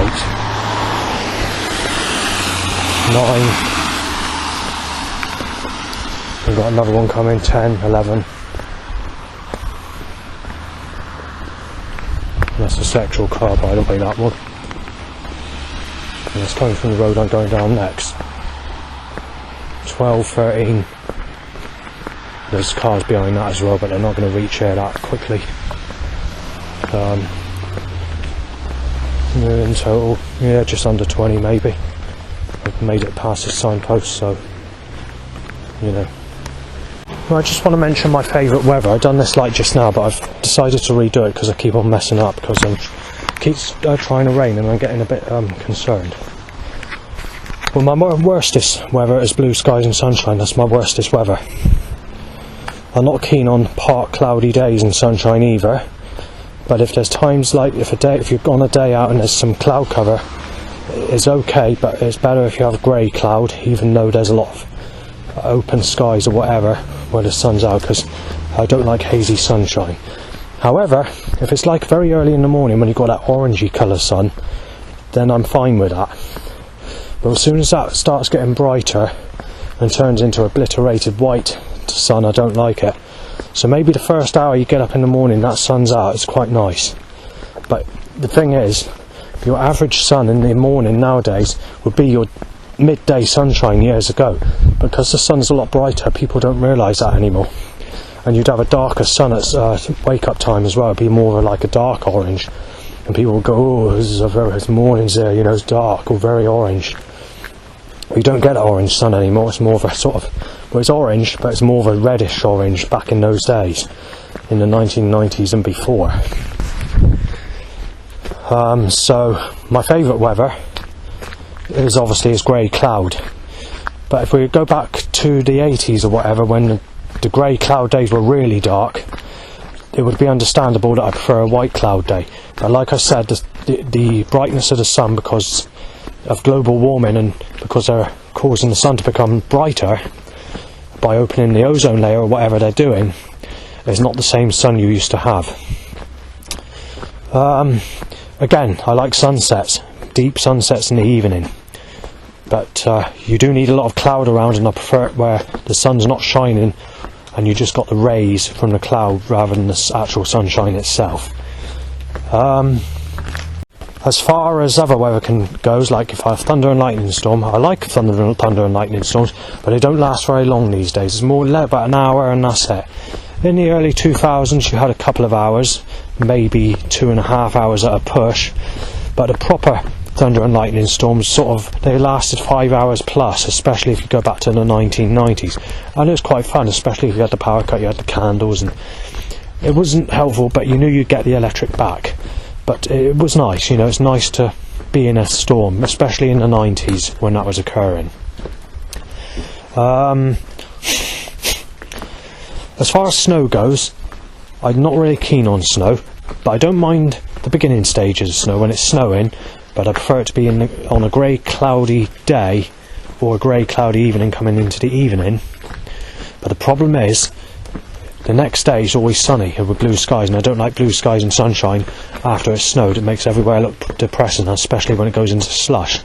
9. We've got another one coming, 10, 11. That's a sexual car, by the way, that one. And it's coming from the road I'm going down next. 12, 13. There's cars behind that as well, but they're not going to reach here that quickly. In total, yeah, just under 20 maybe. I've made it past the signpost, so you know. Well, I just want to mention my favourite weather. I've done this like just now, but I've decided to redo it because I keep on messing up because it keeps trying to rain and I'm getting a bit concerned. Well, my worstest weather is blue skies and sunshine. That's my worstest weather. I'm not keen on part cloudy days and sunshine either. But if there's times like if you're on a day out and there's some cloud cover, it's okay. But it's better if you have grey cloud, even though there's a lot of open skies or whatever where the sun's out, because I don't like hazy sunshine. However, if it's like very early in the morning when you've got that orangey colour sun, then I'm fine with that. But as soon as that starts getting brighter and turns into obliterated white sun, I don't like it. So maybe the first hour you get up in the morning, that sun's out, it's quite nice. But the thing is, your average sun in the morning nowadays would be your midday sunshine years ago. Because the sun's a lot brighter, people don't realise that anymore. And you'd have a darker sun at wake up time as well. It'd be more of like a dark orange. And people would go, oh, it's morning's there, you know, it's dark or very orange. You don't get orange sun anymore. It's more of a sort of, well, it's orange, but it's more of a reddish orange back in those days, in the 1990s and before. So my favourite weather is obviously grey cloud. But if we go back to the 80s or whatever, when the grey cloud days were really dark, it would be understandable that I prefer a white cloud day. But like I said, the brightness of the sun, because of global warming and because they're causing the sun to become brighter by opening the ozone layer or whatever they're doing, is not the same sun you used to have. Again, I like sunsets, deep sunsets in the evening, but you do need a lot of cloud around, and I prefer it where the sun's not shining and you just got the rays from the cloud rather than the actual sunshine itself. As far as other weather goes, like if I have thunder and lightning storm, I like thunder and lightning storms, but they don't last very long these days. It's more about an hour and that's it. In the early 2000s you had a couple of hours, maybe 2.5 hours at a push, but the proper thunder and lightning storms they lasted 5 hours plus, especially if you go back to the 1990s. And it was quite fun, especially if you had the power cut, you had the candles, and it wasn't helpful, but you knew you'd get the electric back. But it was nice, you know, it's nice to be in a storm, especially in the 90s when that was occurring. As far as snow goes, I'm not really keen on snow, but I don't mind the beginning stages of snow when it's snowing, but I prefer it to be on a grey cloudy day or a grey cloudy evening coming into the evening. But the problem is, the next day is always sunny with blue skies, and I don't like blue skies and sunshine after it's snowed. It makes everywhere look depressing, especially when it goes into slush.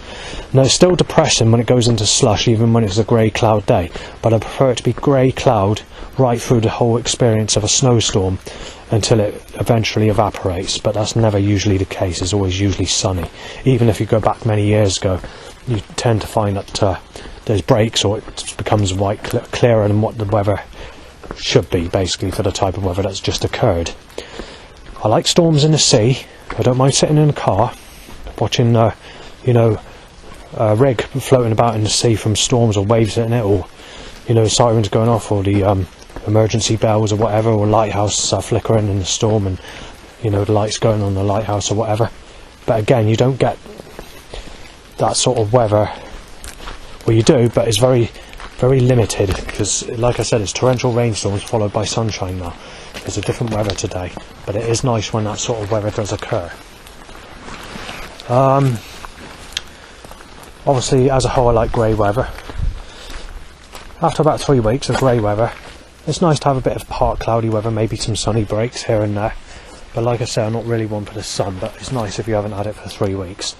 Now, it's still depressing when it goes into slush, even when it's a grey cloud day, but I prefer it to be grey cloud right through the whole experience of a snowstorm until it eventually evaporates. But that's never usually the case. It's always usually sunny. Even if you go back many years ago, you tend to find that there's breaks, or it becomes clearer than what the weather should be, basically, for the type of weather that's just occurred. I like storms in the sea. I don't mind sitting in a car watching a rig floating about in the sea from storms or waves in it, or sirens going off, or the emergency bells or whatever, or lighthouse flickering in the storm, and the lights going on the lighthouse or whatever. But again, you don't get that sort of weather. Well, you do, but it's very, very limited, because like I said, it's torrential rainstorms followed by sunshine now. It's a different weather today, but it is nice when that sort of weather does occur. Obviously, as a whole, I like grey weather. After about 3 weeks of grey weather, It's nice to have a bit of part cloudy weather, maybe some sunny breaks here and there. But like I say, I'm not really one for the sun, but it's nice if you haven't had it for 3 weeks.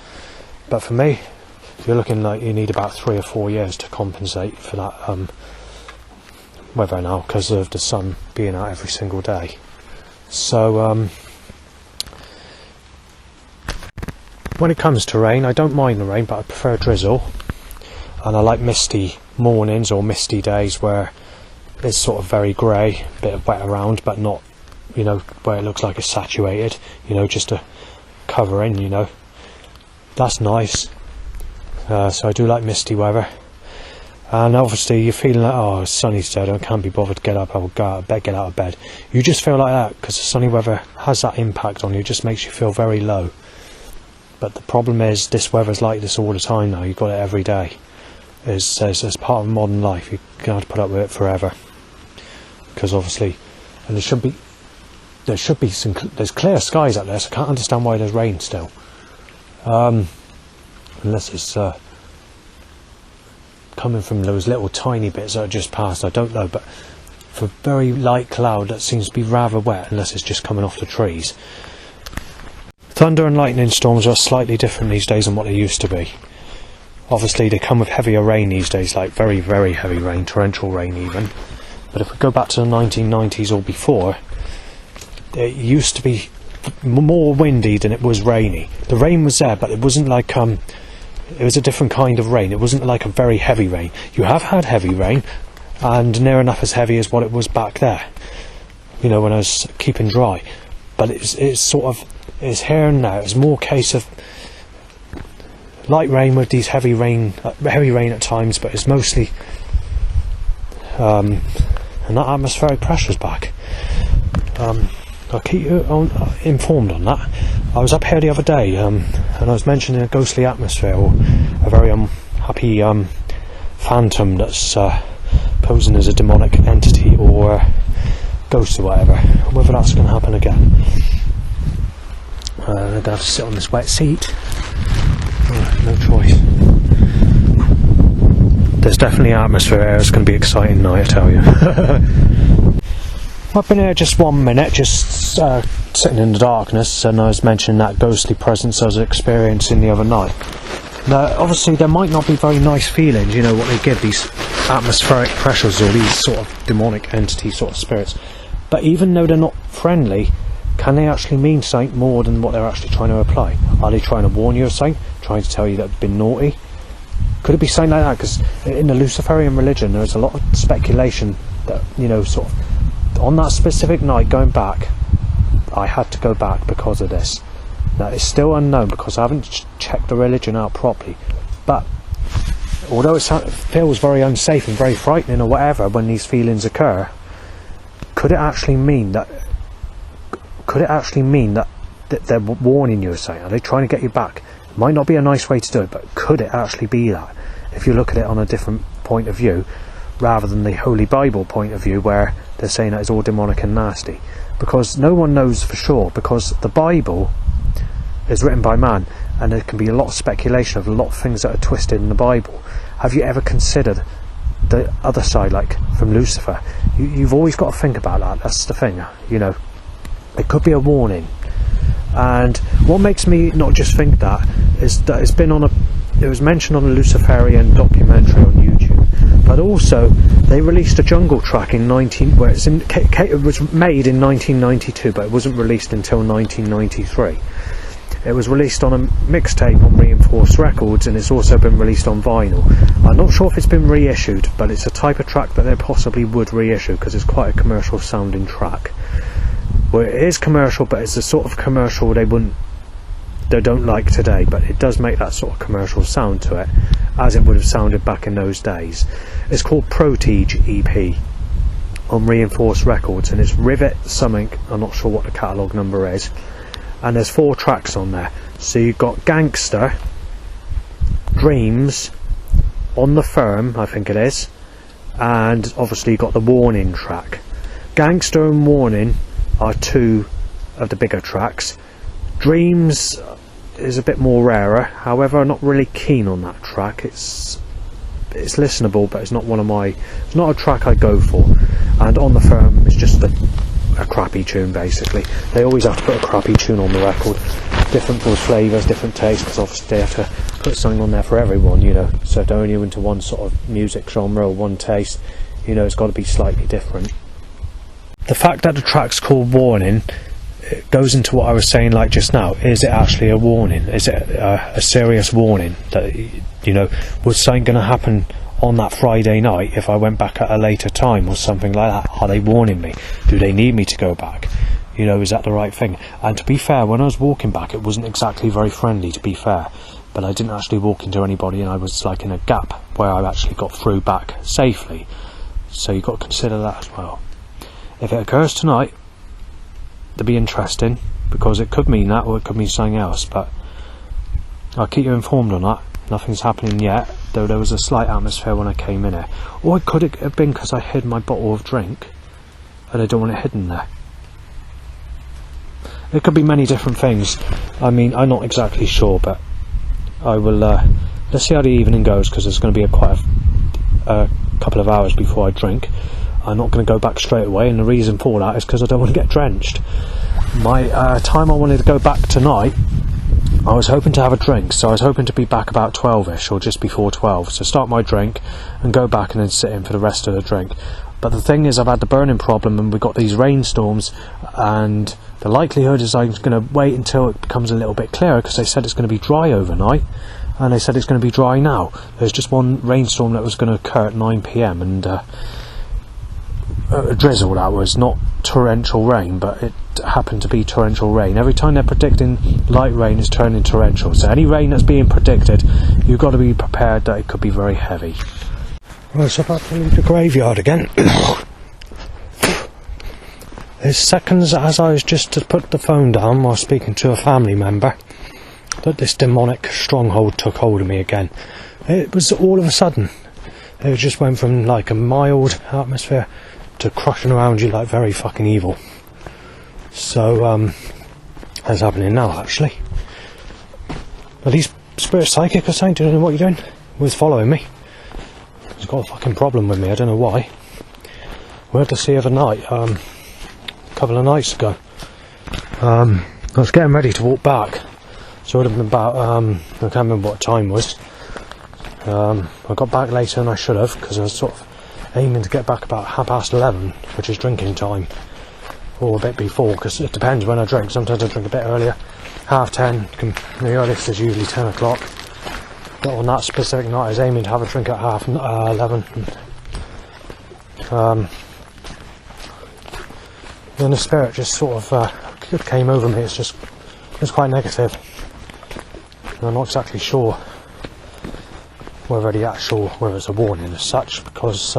But for me, you're looking like you need about 3 or 4 years to compensate for that weather now, because of the sun being out every single day. So when it comes to rain, I don't mind the rain, but I prefer drizzle, and I like misty mornings or misty days where it's sort of very grey, a bit of wet around, but not, you know, where it looks like it's saturated, you know, just to cover in, you know. That's nice. So I do like misty weather. And obviously you're feeling like, oh, it's sunny today, I can't be bothered to get up, I'll get out of bed. You just feel like that because the sunny weather has that impact on you, it just makes you feel very low. But the problem is, this weather's like this all the time now, you've got it every day. It's part of modern life, you're going to have to put up with it forever. Because obviously, and there's clear skies out there, so I can't understand why there's rain still. Unless it's coming from those little tiny bits that are just passed, I don't know, but for very light cloud that seems to be rather wet, unless it's just coming off the trees. Thunder and lightning storms are slightly different these days than what they used to be. Obviously they come with heavier rain these days, like very, very heavy rain, torrential rain even. But if we go back to the 1990s or before, it used to be more windy than it was rainy. The rain was there, but it wasn't like it was a different kind of rain. It wasn't like a very heavy rain. You have had heavy rain, and near enough as heavy as what it was back there, you know, when I was keeping dry. But it's sort of, it's here and now. It's more a case of light rain with these heavy rain at times, but it's mostly and that atmospheric pressure's back. I'll keep you informed on that. I was up here the other day, and I was mentioning a ghostly atmosphere, or a very unhappy phantom that's posing as a demonic entity or ghost or whatever. Whether that's going to happen again. I'm going to have to sit on this wet seat. No choice. There's definitely atmosphere here. It's going to be exciting night, I tell you. I've been here just 1 minute, just sitting in the darkness, and I was mentioning that ghostly presence I was experiencing the other night. Now, obviously there might not be very nice feelings, you know, what they give, these atmospheric pressures or these sort of demonic entity sort of spirits. But even though they're not friendly, can they actually mean something more than what they're actually trying to apply? Are they trying to warn you of something? Trying to tell you that they've been naughty? Could it be something like that? Because in the Luciferian religion there's a lot of speculation that, you know, sort of, on that specific night going back, I had to go back because of this. Now it's still unknown because I haven't checked the religion out properly, but although it feels very unsafe and very frightening or whatever when these feelings occur, could it actually mean that they're warning you of something? Are they trying to get you back? It might not be a nice way to do it, but could it actually be that, if you look at it on a different point of view rather than the Holy Bible point of view where they're saying that it's all demonic and nasty? Because no one knows for sure, because the Bible is written by man, and there can be a lot of speculation of a lot of things that are twisted in the Bible. Have you ever considered the other side, like from Lucifer? You've always got to think about that. That's the thing, you know. It could be a warning. And what makes me not just think that is that it was mentioned on a Luciferian documentary on YouTube, but also they released a Jungle track it was made in 1992, but it wasn't released until 1993. It was released on a mixtape on Reinforced Records, and it's also been released on vinyl. I'm not sure if it's been reissued, but it's a type of track that they possibly would reissue because it's quite a commercial sounding track. Well, it is commercial, but it's the sort of commercial they don't like today, but it does make that sort of commercial sound to it, as it would have sounded back in those days. It's called Protige EP on Reinforced Records, and it's Rivet something, I'm not sure what the catalogue number is, and there's 4 tracks on there. So you've got Gangster, Dreams, On the Firm, I think it is, and obviously you've got the Warning track. Gangster and Warning are 2 of the bigger tracks. Dreams is a bit more rarer, however I'm not really keen on that track. It's it's listenable, but it's not it's not a track I go for. And On the Firm is just a crappy tune, basically. They always have to put a crappy tune on the record. Different flavours, different tastes, because obviously they have to put something on there for everyone, you know. So if they're only into one sort of music genre or one taste, you know, it's got to be slightly different. The fact that the track's called Warning, it goes into what I was saying like just now. Is it actually a warning? Is it a serious warning that, you know, was something going to happen on that Friday night if I went back at a later time or something like that? Are they warning me? Do they need me to go back? You know, is that the right thing? And to be fair, when I was walking back, it wasn't exactly very friendly, to be fair. But I didn't actually walk into anybody, and I was like in a gap where I actually got through back safely. So you've got to consider that as well. If it occurs tonight, it'll be interesting, because it could mean that or it could mean something else. But I'll keep you informed on that. Nothing's happening yet, though there was a slight atmosphere when I came in here. Or it could have been because I hid my bottle of drink and I don't want it hidden there. It could be many different things. I mean, I'm not exactly sure, but I will. Let's see how the evening goes, because there's going to be quite a couple of hours before I drink. I'm not going to go back straight away, and the reason for that is because I don't want to get drenched. My time I wanted to go back tonight, I was hoping to have a drink, so I was hoping to be back about 12ish or just before 12, so start my drink and go back and then sit in for the rest of the drink. But the thing is, I've had the burning problem and we've got these rainstorms, and the likelihood is I'm going to wait until it becomes a little bit clearer, because they said it's going to be dry overnight, and they said it's going to be dry now. There's just one rainstorm that was going to occur at 9 PM and a drizzle. That was not torrential rain, but it happened to be torrential rain. Every time they're predicting light rain is turning torrential, so any rain that's being predicted, you've got to be prepared that it could be very heavy. Well, so about to leave the graveyard again. There's seconds as I was just to put the phone down while speaking to a family member that this demonic stronghold took hold of me again. It was all of a sudden. It just went from like a mild atmosphere to crushing around you like very fucking evil. So, that's happening now, actually. Are these spirit psychic or something? Do you know what you're doing? Was following me. He's got a fucking problem with me, I don't know why. We had to see the other night, a couple of nights ago. I was getting ready to walk back. So it would have been about, I can't remember what time it was. I got back later than I should have, because I was sort of aiming to get back about 11:30, which is drinking time. Or a bit before, because it depends when I drink. Sometimes I drink a bit earlier. 10:30, the earliest is usually 10 o'clock. But on that specific night I was aiming to have a drink at 11:30. Then the spirit just sort of came over me. It was quite negative. And I'm not exactly sure whether it's a warning as such, because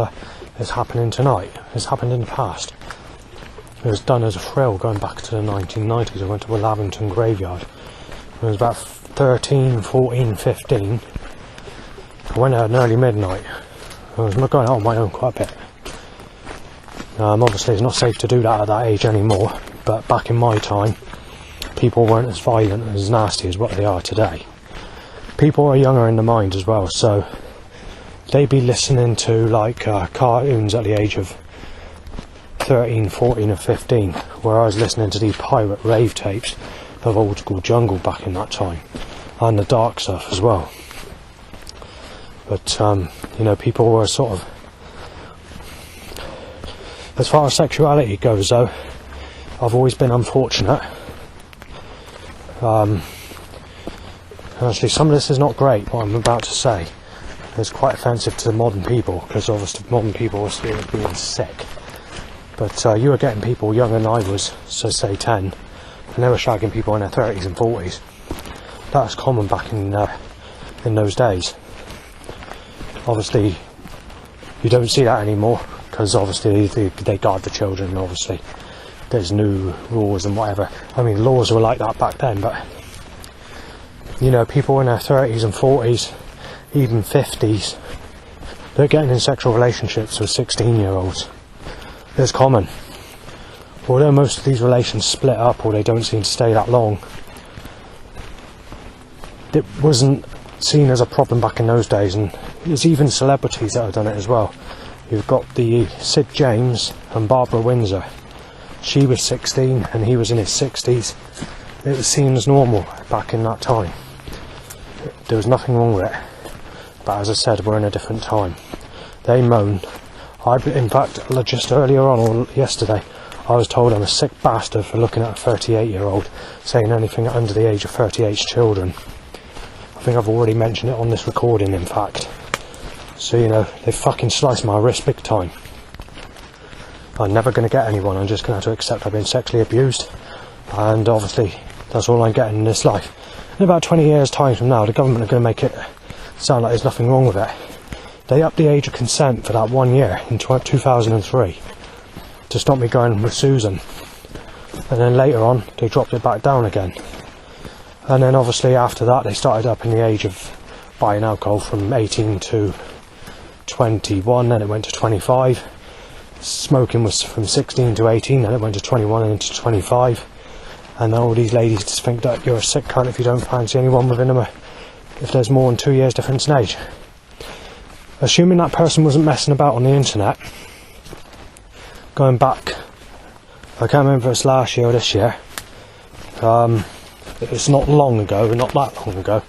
it's happening tonight. It's happened in the past. It was done as a thrill going back to the 1990s. I went to a Lavington graveyard. It was about 13, 14, 15. I went out at early midnight. I was going out on my own quite a bit. Obviously it's not safe to do that at that age anymore, but back in my time, people weren't as violent and as nasty as what they are today. People are younger in the mind as well, so they'd be listening to like cartoons at the age of 13, 14 or 15, where I was listening to these pirate rave tapes of old school jungle back in that time, and the dark stuff as well. But you know, people were sort of, as far as sexuality goes though, I've always been unfortunate. Actually, some of this is not great, what I'm about to say. It's quite offensive to modern people, because obviously modern people are still being sick. But you were getting people younger than I was, so say 10, and they were shagging people in their 30s and 40s. That was common back in those days. Obviously, you don't see that anymore, because obviously they guard the children, and obviously there's new rules and whatever. I mean, laws were like that back then, but you know, people in their 30s and 40s, even 50s, they're getting in sexual relationships with 16-year-olds. It's common. Although most of these relations split up, or they don't seem to stay that long, it wasn't seen as a problem back in those days, and there's even celebrities that have done it as well. You've got the Sid James and Barbara Windsor. She was 16 and he was in his 60s. It was seen as normal back in that time. There was nothing wrong with it. But as I said, we're in a different time. They moan. In fact, just earlier on, or yesterday, I was told I'm a sick bastard for looking at a 38-year-old saying anything under the age of 38's children. I think I've already mentioned it on this recording, in fact. So, you know, they fucking sliced my wrist big time. I'm never going to get anyone. I'm just going to have to accept I've been sexually abused. And obviously, that's all I'm getting in this life. In about 20 years' time from now, the government are going to make it sound like there's nothing wrong with it. They upped the age of consent for that 1 year in 2003 to stop me going with Susan. And then later on, they dropped it back down again. And then obviously after that, they started upping the age of buying alcohol from 18 to 21, then it went to 25. Smoking was from 16 to 18, then it went to 21 and into 25. And all these ladies just think that you're a sick cunt if you don't fancy anyone within them, if there's more than 2 years difference in age. Assuming that person wasn't messing about on the internet, going back, I can't remember if it's last year or this year, it's not long ago, not that long ago,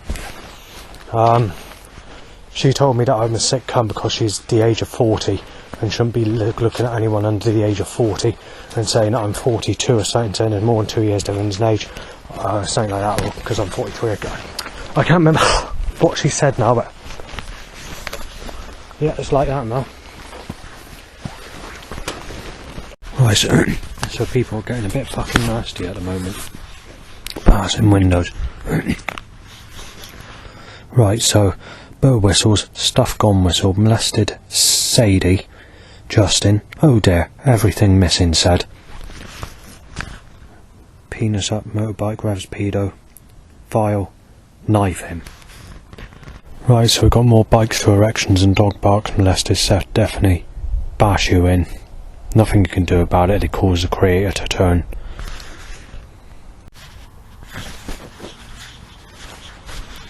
she told me that I'm a sick cunt because she's the age of 40 and shouldn't be looking at anyone under the age of 40 and saying that I'm 42 or something, saying there's more than 2 years difference in age, something like that, because I'm 43 again. I can't remember what she said now, but yeah, it's like that now. Right, so people are getting a bit fucking nasty at the moment. Passing windows. Right, so bird whistles, stuff gone whistle, molested Sadie, Justin, oh dear, everything missing said. Penis up, motorbike, revs pedo, vile, knife him. Right, so we've got more bikes to erections and dog barks, molested Seth, definitely bash you in. Nothing you can do about it, it caused the creator to turn.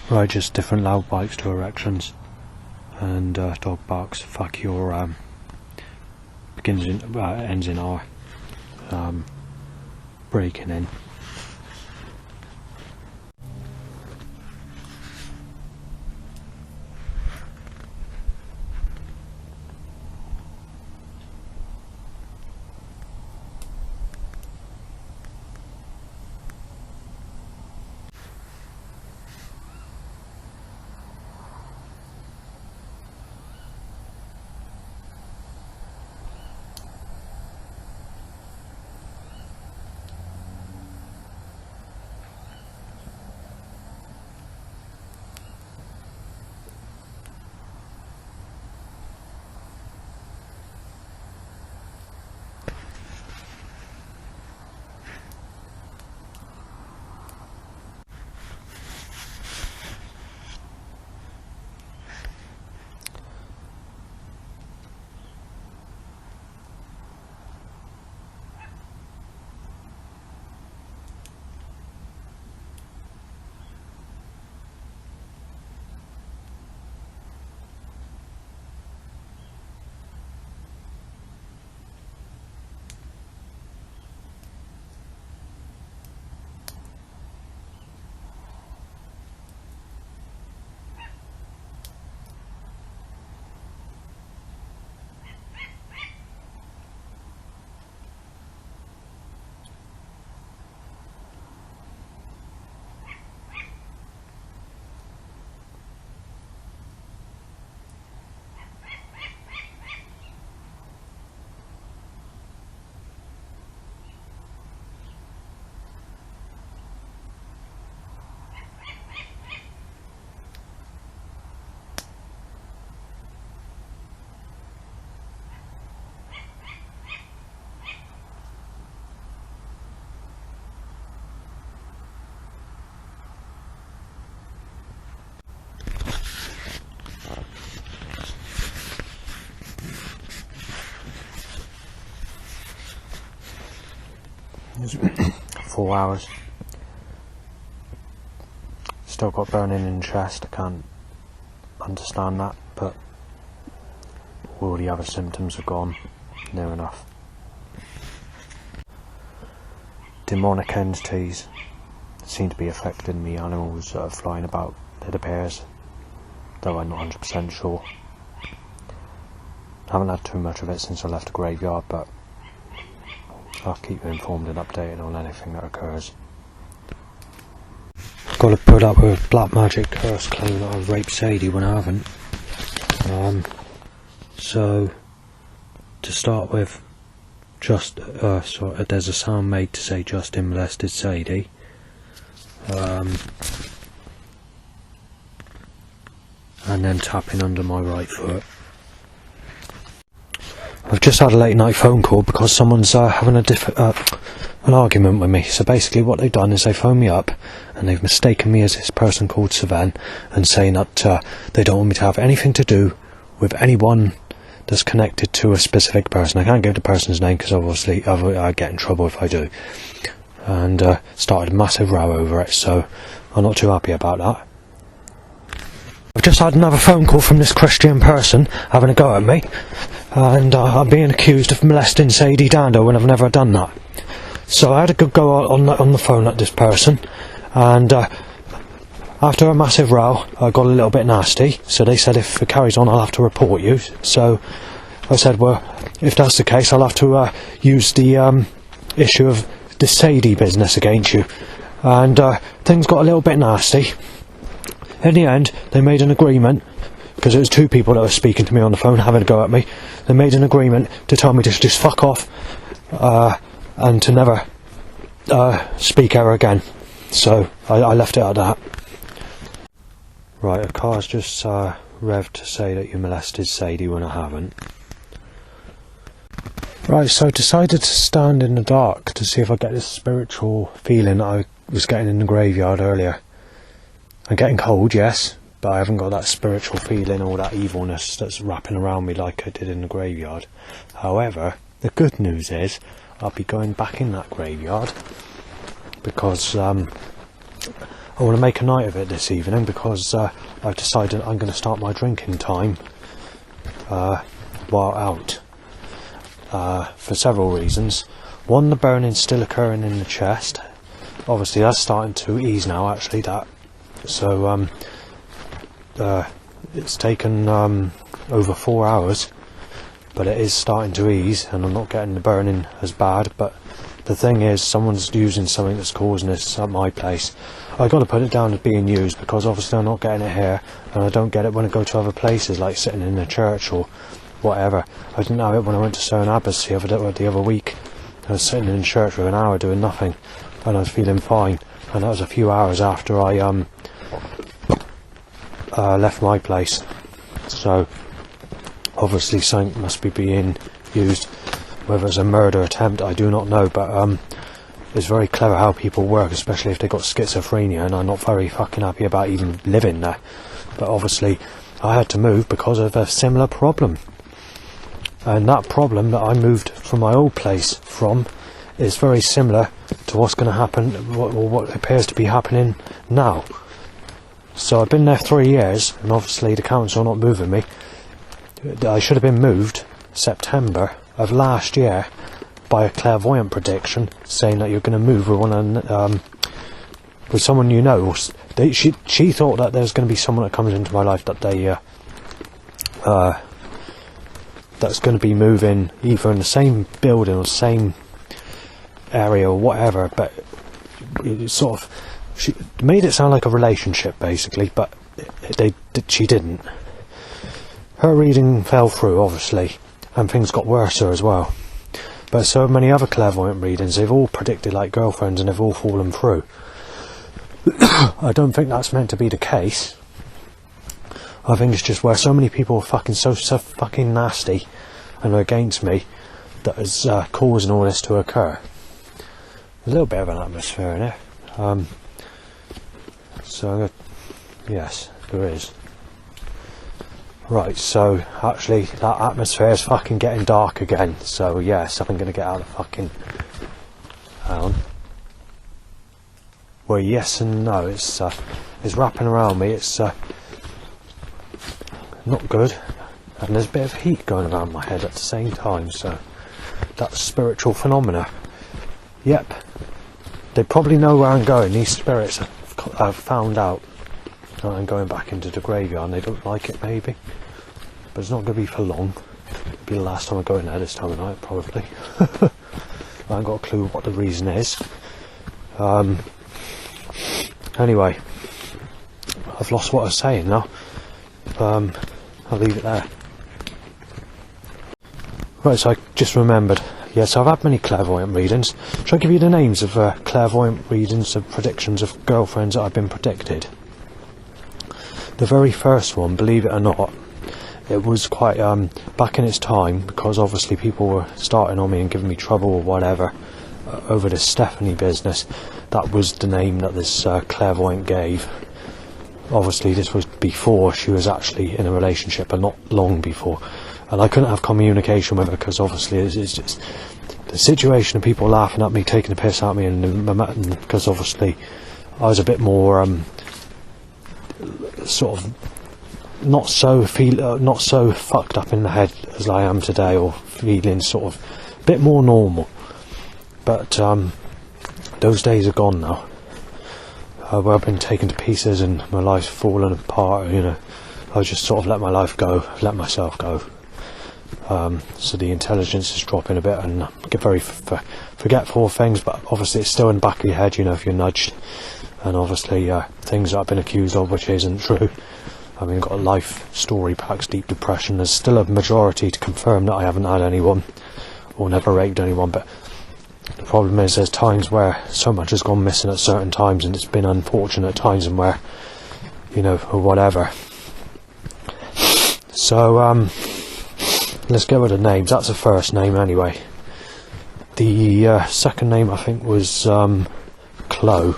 Right, just different loud bikes to erections and dog barks. Fuck your ends in R. Breaking in. It's 4 hours. Still got burning in the chest. I can't understand that, but all the other symptoms are gone, near enough. Demonic entities seem to be affecting the animals that are flying about, it appears, though I'm not 100% sure. I haven't had too much of it since I left the graveyard, but I'll keep you informed and updated on anything that occurs. Got to put up with black magic curse claim that I've raped Sadie when I haven't. So, to start with, there's a sound made to say Justin molested Sadie. And then tapping under my right foot. I've just had a late night phone call because someone's having an argument with me. So basically what they've done is they phoned me up and they've mistaken me as this person called Savan, and saying that they don't want me to have anything to do with anyone that's connected to a specific person. I can't give the person's name because obviously I get in trouble if I do. And started a massive row over it, so I'm not too happy about that. I've just had another phone call from this Christian person having a go at me, and I'm being accused of molesting Sadie Dando when I've never done that. So I had a good go on the phone at this person, and after a massive row I got a little bit nasty, so they said if it carries on I'll have to report you. So I said, well, if that's the case I'll have to use the issue of the Sadie business against you, and things got a little bit nasty. In the end they made an agreement, because it was two people that were speaking to me on the phone having a go at me. They made an agreement to tell me to just fuck off and to never speak ever again. So I left it at that. Right, a car's just revved to say that you molested Sadie when I haven't. Right, so I decided to stand in the dark to see if I get this spiritual feeling that I was getting in the graveyard earlier. I'm getting cold, yes, but I haven't got that spiritual feeling or that evilness that's wrapping around me like I did in the graveyard. However, the good news is I'll be going back in that graveyard because I want to make a night of it this evening, because I've decided I'm going to start my drinking time while out, for several reasons. One, the burning's still occurring in the chest. Obviously that's starting to ease now, actually, that. So it's taken over 4 hours, but it is starting to ease and I'm not getting the burning as bad. But the thing is, someone's using something that's causing this at my place. I've got to put it down as being used, because obviously I'm not getting it here, and I don't get it when I go to other places like sitting in a church or whatever. I didn't have it when I went to Cerne Abbas the other week. I was sitting in church for an hour doing nothing and I was feeling fine, and that was a few hours after I left my place. So obviously something must be being used. Whether it's a murder attempt, I do not know, but it's very clever how people work, especially if they've got schizophrenia, and I'm not very fucking happy about even living there. But obviously I had to move because of a similar problem, and that problem that I moved from my old place from is very similar to what's going to happen, or what appears to be happening now. So I've been there 3 years, and obviously the council are not moving me. I should have been moved September of last year by a clairvoyant prediction saying that you're going to move with someone you know. She thought that there was going to be someone that comes into my life that that's going to be moving either in the same building or same area or whatever, but it sort of, she made it sound like a relationship basically, but she didn't. Her reading fell through, obviously, and things got worse as well. But so many other clairvoyant readings, they've all predicted like girlfriends and they've all fallen through. I don't think that's meant to be the case. I think it's just where so many people are fucking so fucking nasty and are against me that is causing all this to occur. A little bit of an atmosphere in it. So yes, there is. Right, so actually that atmosphere is fucking getting dark again, so yes, I'm going to get out of fucking town. Well, yes and no, it's wrapping around me, it's not good. and there's a bit of heat going around my head at the same time, so that's spiritual phenomena. Yep, they probably know where I'm going. These spirits have found out that I'm going back into the graveyard, and they don't like it maybe, but it's not going to be for long. It'll be the last time I go in there this time of night probably. I haven't got a clue what the reason is. Anyway, I've lost what I was saying now. I'll leave it there. Right, so I just remembered. Yes, I've had many clairvoyant readings. Shall I give you the names of clairvoyant readings of predictions of girlfriends that I've been predicted? The very first one, believe it or not, it was quite back in its time, because obviously people were starting on me and giving me trouble or whatever over this Stephanie business. That was the name that this clairvoyant gave. Obviously this was before she was actually in a relationship, and not long before, and I couldn't have communication with her because obviously it's just the situation of people laughing at me, taking the piss out of me, and because obviously I was a bit more sort of not so fucked up in the head as I am today, or feeling sort of a bit more normal. But those days are gone now, where I've been taken to pieces and my life's fallen apart. You know, I just sort of let my life go, let myself go. So the intelligence is dropping a bit, and I get very forgetful of things, but obviously it's still in the back of your head, you know, if you're nudged. And obviously things that I've been accused of which isn't true. I mean, got a life story packs, deep depression. There's still a majority to confirm that I haven't had anyone or never raped anyone, but the problem is there's times where so much has gone missing at certain times, and it's been unfortunate times, and where, you know, or whatever. So let's go with the names. That's the first name anyway. The second name I think was Chloe.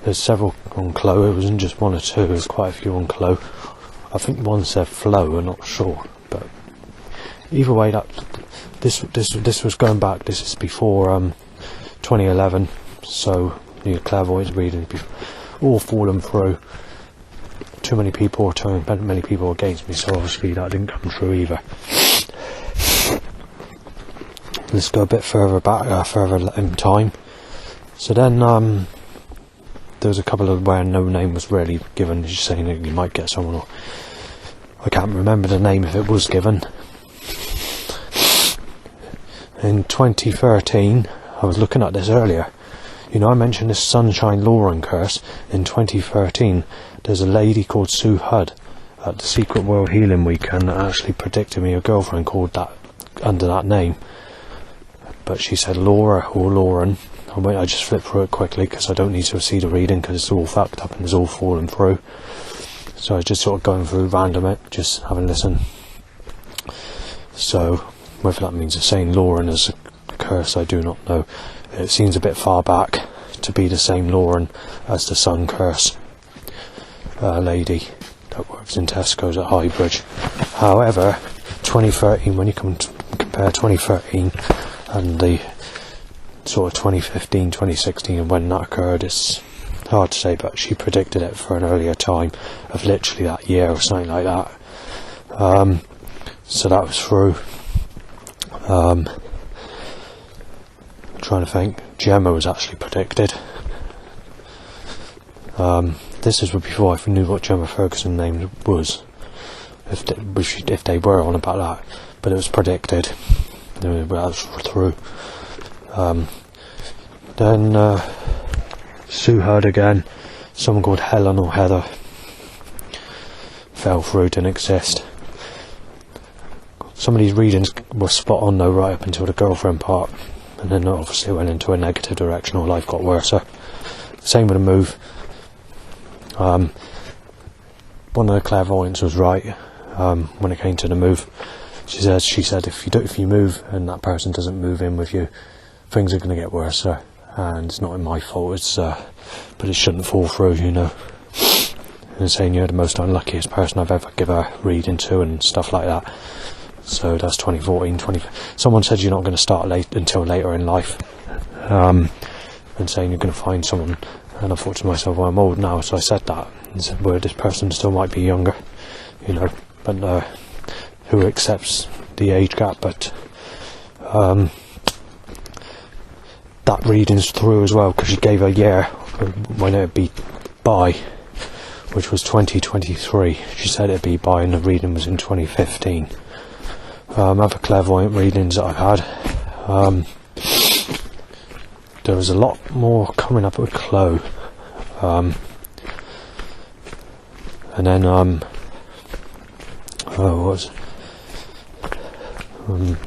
There's several on Chloe. It wasn't just one or two. There's quite a few on Chloe. I think one said Flo. I'm not sure, but either way, that this was going back. This is before 2011. So the clairvoyance reading all fallen through. Too many people against me. So obviously that didn't come true either. Let's go a bit further back, further in time. So then there was a couple of where no name was really given, just saying that you might get someone, or I can't remember the name if it was given. In 2013, I was looking at this earlier, you know, I mentioned this Sunshine Lauren curse. In 2013, there's a lady called Sue Hudd at the Secret World Healing Weekend that actually predicted me a girlfriend called that, under that name, but she said Laura or Lauren. I just flipped through it quickly because I don't need to see the reading because it's all fucked up and it's all fallen through. So I was just sort of going through random, just having a listen. So whether that means the same Lauren as a curse, I do not know. It seems a bit far back to be the same Lauren as the Sun curse lady that works in Tesco's at Highbridge. However, 2013, when you compare 2013 and the sort of 2015, 2016, and when that occurred, it's hard to say, but she predicted it for an earlier time of literally that year or something like that. So that was through. I'm trying to think. Gemma was actually predicted. This is before I knew what Gemma Ferguson's name was, if they were on about that, but it was predicted. That was through. Then Sue Hudd again, someone called Helen or Heather, fell through, didn't exist. Some of these readings were spot on though, right up until the girlfriend part, and then obviously it went into a negative direction, or life got worse. Same with the move. One of the clairvoyants was right when it came to the move. She said if you move and that person doesn't move in with you, things are going to get worse, and it's not my fault. But it shouldn't fall through, you know. And saying you're the most unluckiest person I've ever given a reading to and stuff like that. So that's 2014. Someone said you're not going to start until later in life, and saying you're going to find someone. And I thought to myself, well, I'm old now, so I said that and said, well, this person still might be younger, you know. But who accepts the age gap, but that reading's through as well, because she gave a year when it'd be by, which was 2023. She said it'd be by, and the reading was in 2015. Other clairvoyant readings that I've had, there was a lot more coming up with Chloe, and then what was I'm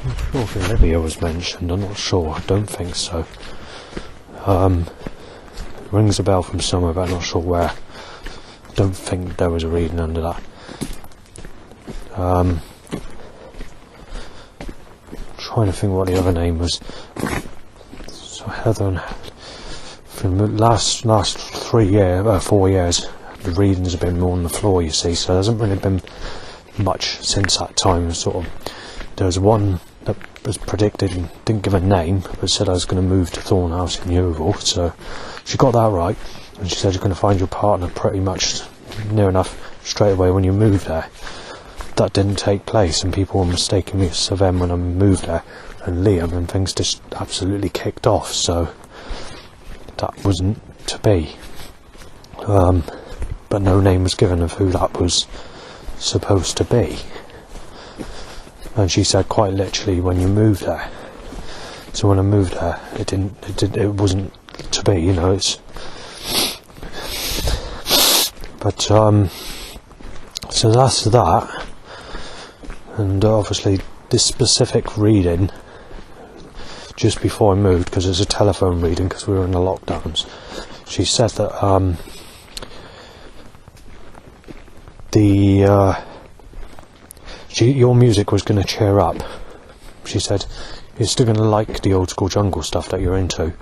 not sure if Olivia was mentioned, I'm not sure, I don't think so. Rings a bell from somewhere, but I'm not sure where. Don't think there was a reading under that. Trying to think what the other name was. So Heather, and from the last 4 years, the readings have been more on the floor, you see, so there hasn't really been much since that time. Sort of, there was one that was predicted and didn't give a name, but said I was going to move to Thornhouse in Yeovil, so she got that right, and she said you're going to find your partner pretty much near enough straight away when you move there. That didn't take place, and people were mistaking me for Savem when I moved there, and Liam, and things just absolutely kicked off, so that wasn't to be. But no name was given of who that was supposed to be. And she said quite literally, when you moved there. So when I moved there, it wasn't to be, you know, it's... But, so that's that. And obviously, this specific reading, just before I moved, because it was a telephone reading, because we were in the lockdowns, she said that, your music was going to cheer up. She said you're still going to like the old school jungle stuff that you're into,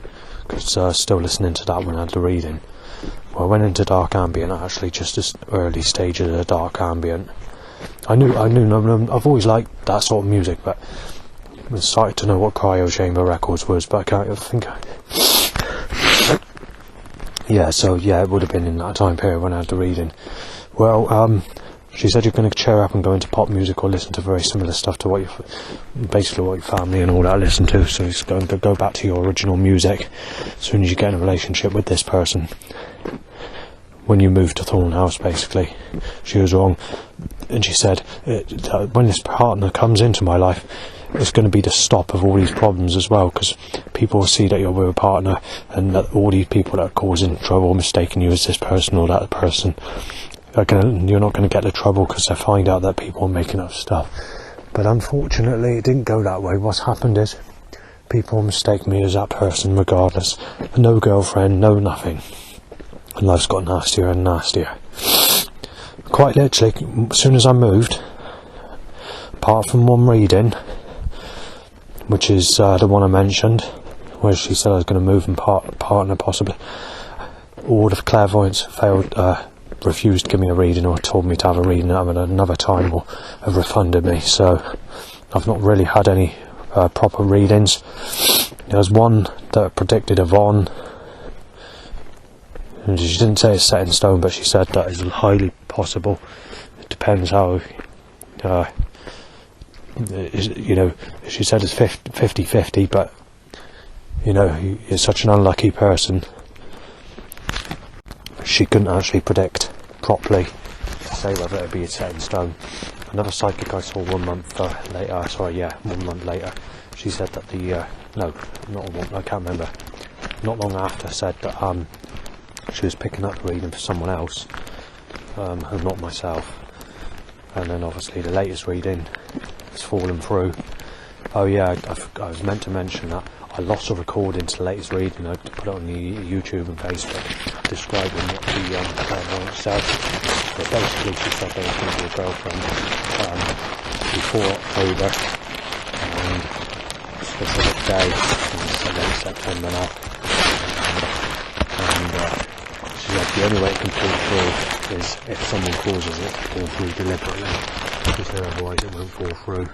because still listening to that when I had the reading. Well, I went into dark ambient, actually, just as early stages of the dark ambient. I knew I've always liked that sort of music, but I started to know what Cryo Chamber Records was, but I can't think. Yeah, so yeah, it would have been in that time period when I had the reading. Well, she said you're going to cheer up and go into pop music or listen to very similar stuff to what your family and all that listen to. So it's going to go back to your original music as soon as you get in a relationship with this person. When you move to Thornhouse, basically, she was wrong, and she said when this partner comes into my life, it's going to be the stop of all these problems as well, because people will see that you're with a partner, and that all these people that are causing trouble, mistaking you as this person or that person, you're not going to get the trouble because they find out that people are making up stuff. But unfortunately, it didn't go that way. What's happened is people mistake me as that person regardless. No girlfriend, no nothing. And life's got nastier and nastier. Quite literally, as soon as I moved, apart from one reading, which is the one I mentioned, where she said I was going to move and partner possibly, all the clairvoyants failed, refused to give me a reading, or told me to have a reading at another time, or have refunded me. So I've not really had any proper readings. There was one that predicted Yvonne, and she didn't say it's set in stone, but she said that is highly possible. It depends how, you know, she said it's 50-50, but, you know, you're such an unlucky person. She couldn't actually predict properly, say whether it would be set in stone. Another psychic I saw 1 month later, 1 month later, she said that I can't remember, not long after, said that she was picking up the reading for someone else, and not myself. And then obviously the latest reading has fallen through. Oh yeah, I was meant to mention that I lost a recording to the latest reading. I put it on the YouTube and Facebook describing what the clairvoyant said. But basically she said there was going to be a girlfriend before October, and specific day, and it's September now. And she said the only way it can fall through is if someone causes it to fall through deliberately, because otherwise it won't fall through.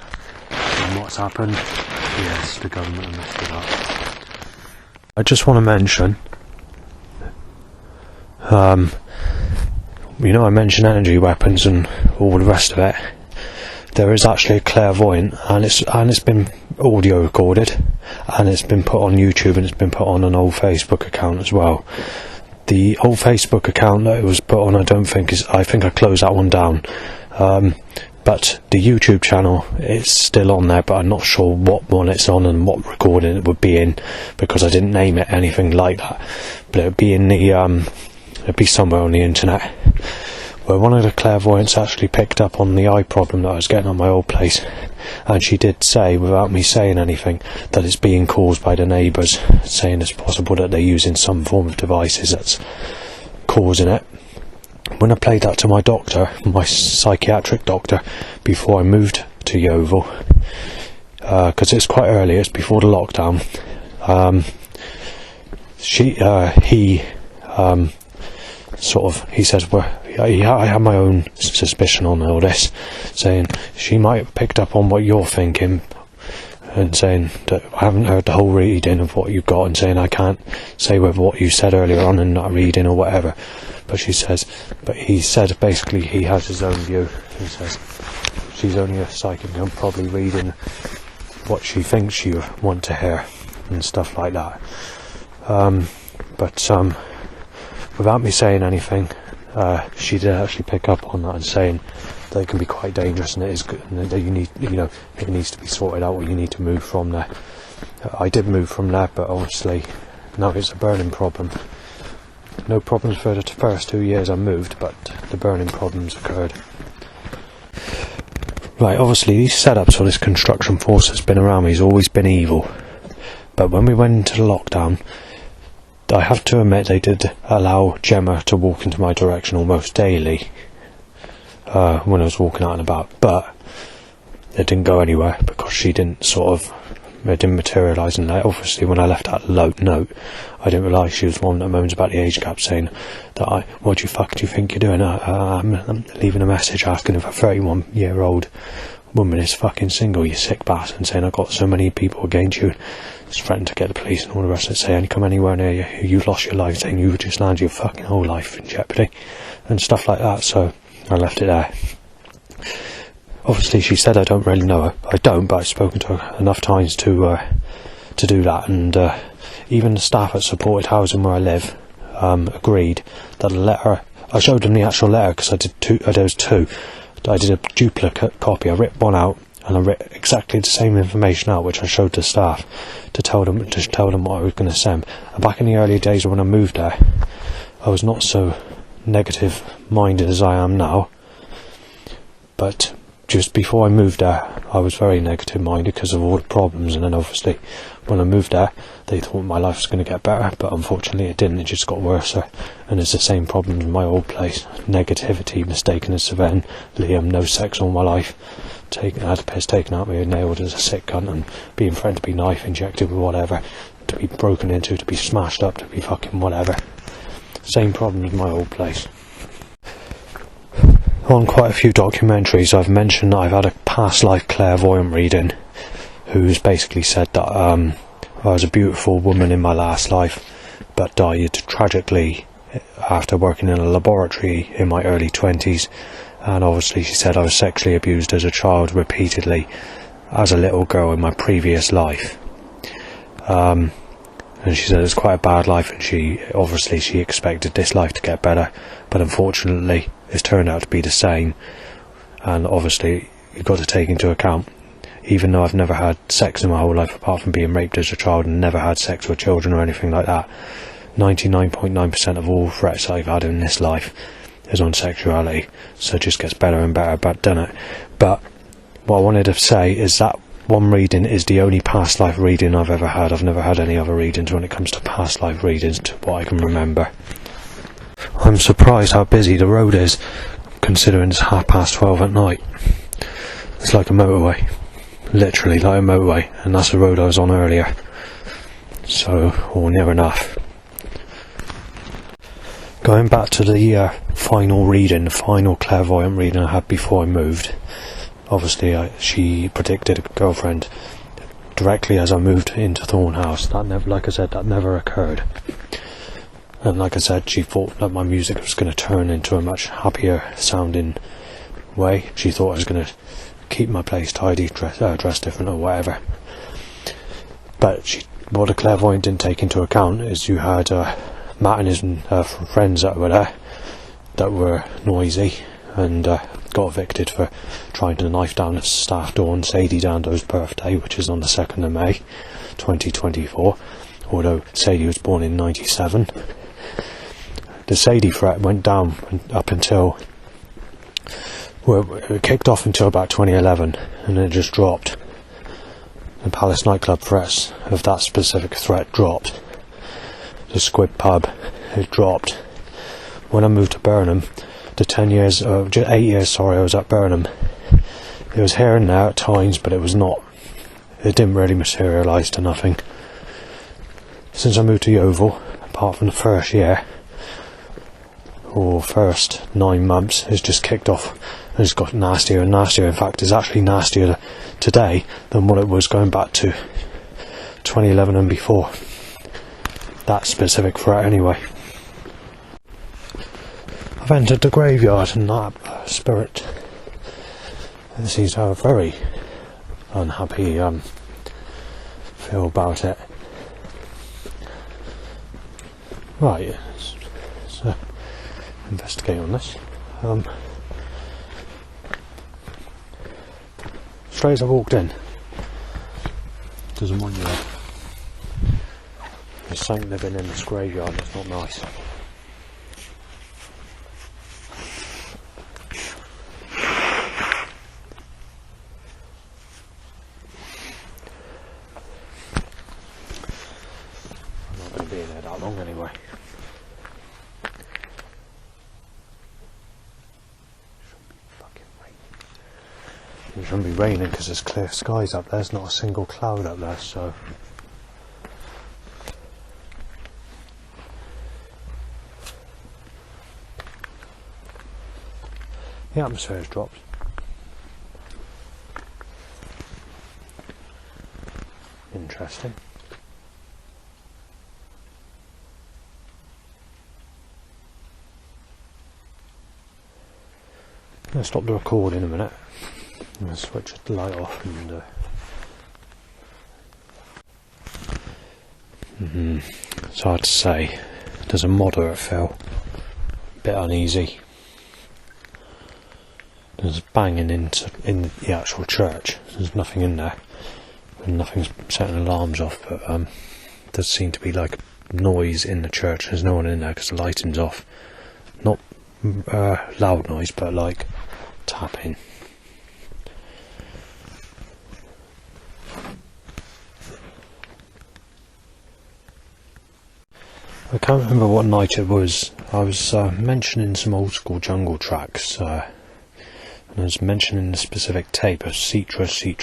And what's happened? Yes, the government messed it up. I just want to mention I mentioned energy weapons and all the rest of it. There is actually a clairvoyant, and it's been audio recorded, and it's been put on YouTube, and it's been put on an old Facebook account as well. The old Facebook account that it was put on, I think I closed that one down. But the YouTube channel, it's still on there, but I'm not sure what one it's on and what recording it would be in, because I didn't name it anything like that. But it'd be in the it'd be somewhere on the internet, where one of the clairvoyants actually picked up on the eye problem that I was getting at my old place, and she did say, without me saying anything, that it's being caused by the neighbours, saying it's possible that they're using some form of devices that's causing it. When I played that to my doctor, my psychiatric doctor, before I moved to Yeovil, because it's quite early, it's before the lockdown, he says, I have my own suspicion on all this, saying she might have picked up on what you're thinking, and saying that I haven't heard the whole reading of what you've got, and saying I can't say whether what you said earlier on in that reading or whatever. But he said basically he has his own view. He says she's only a psychic and probably reading what she thinks you want to hear and stuff like that. But without me saying anything, she did actually pick up on that and saying that it can be quite dangerous, and it is good, and that you need, it needs to be sorted out, or you need to move from there. I did move from there, but obviously now it's a burning problem. No problems for the first 2 years I moved, but the burning problems occurred. Right, obviously these setups or this construction force that's been around me has always been evil. But when we went into the lockdown, I have to admit they did allow Gemma to walk into my direction almost daily when I was walking out and about. But it didn't go anywhere because she didn't it didn't materialise. And obviously when I left that note, I didn't realise she was one that moans about the age gap, saying that what do you think you're doing? I'm leaving a message asking if a 31-year-old woman is fucking single, you sick bastard, and saying I've got so many people against you, just threatening to get the police and all the rest of it, saying come anywhere near you, you've lost your life, saying you would just land your fucking whole life in jeopardy and stuff like that. So I left it there. Obviously she said I don't really know her. I don't, but I've spoken to her enough times to do that, and even the staff at supported housing where I live agreed that the letter, I showed them the actual letter because I did there was two. I did a duplicate copy. I ripped one out and I ripped exactly the same information out, which I showed to staff to tell them what I was going to send. And back in the early days when I moved there, I was not so negative minded as I am now, but just before I moved there I was very negative minded because of all the problems, and then obviously when I moved there they thought my life was going to get better, but unfortunately it didn't. It just got worse, and it's the same problems in my old place: negativity, mistakenness of Liam, no sex all my life, I had the piss taken out of me, nailed as a sick cunt, and being threatened to be knife injected with whatever, to be broken into, to be smashed up, to be fucking whatever. Same problems in my old place. On quite a few documentaries I've mentioned that I've had a past life clairvoyant reading who's basically said that I was a beautiful woman in my last life but died tragically after working in a laboratory in my early 20s, and obviously she said I was sexually abused as a child repeatedly as a little girl in my previous life, and she said it was quite a bad life, and she expected this life to get better, but unfortunately it's turned out to be the same. And obviously you've got to take into account, even though I've never had sex in my whole life apart from being raped as a child and never had sex with children or anything like that, 99.9% of all threats I've had in this life is on sexuality, so it just gets better and better, doesn't it? But what I wanted to say is that one reading is the only past life reading I've ever had. I've never had any other readings when it comes to past life readings, to what I can remember. I'm surprised how busy the road is, considering it's 12:30 at night. It's like a motorway, literally like a motorway, and that's the road I was on earlier, or near enough. Going back to the final reading, the final clairvoyant reading I had before I moved, obviously she predicted a girlfriend directly as I moved into Thorn House. That never, like I said, that never occurred. And like I said, she thought that my music was going to turn into a much happier sounding way. She thought I was going to keep my place tidy, dress different or whatever. But what a clairvoyant didn't take into account is you had Matt and his friends that were there that were noisy and got evicted for trying to knife down a staff door on Sadie Dando's birthday, which is on the 2nd of May 2024, although Sadie was born in 97. The Sadie threat went down up until, well, it kicked off until about 2011, and then it just dropped. The Palace nightclub threats of that specific threat dropped. The Squid pub, it dropped. When I moved to Burnham, the 8 years, I was at Burnham, it was here and there at times, but it didn't really materialise to nothing. Since I moved to Yeovil, apart from the first year, or first 9 months, it's just kicked off and it's got nastier and nastier. In fact, it's actually nastier today than what it was going back to 2011 and before. That specific threat anyway. I've entered the graveyard and that spirit seems to have a very unhappy feel about it. Right, let's investigate on this. Straight as I walked in, doesn't want you there. There's something living in this graveyard, it's not nice. I'm not going to be in there that long anyway. It shouldn't be raining because there's clear skies up there. There's not a single cloud up there, so the atmosphere has dropped. Interesting. I'm going to stop the recording in a minute. I'm going to switch the light off and it's hard to say. There's a moderate feel, a bit uneasy. There's banging in the actual church. There's nothing in there, and nothing's setting alarms off. But there seems to be like noise in the church. There's no one in there because the lighting's off. Not loud noise, but like tapping. I can't remember what night it was. I was mentioning some old school jungle tracks, and I was mentioning the specific tape of Sutra, whatever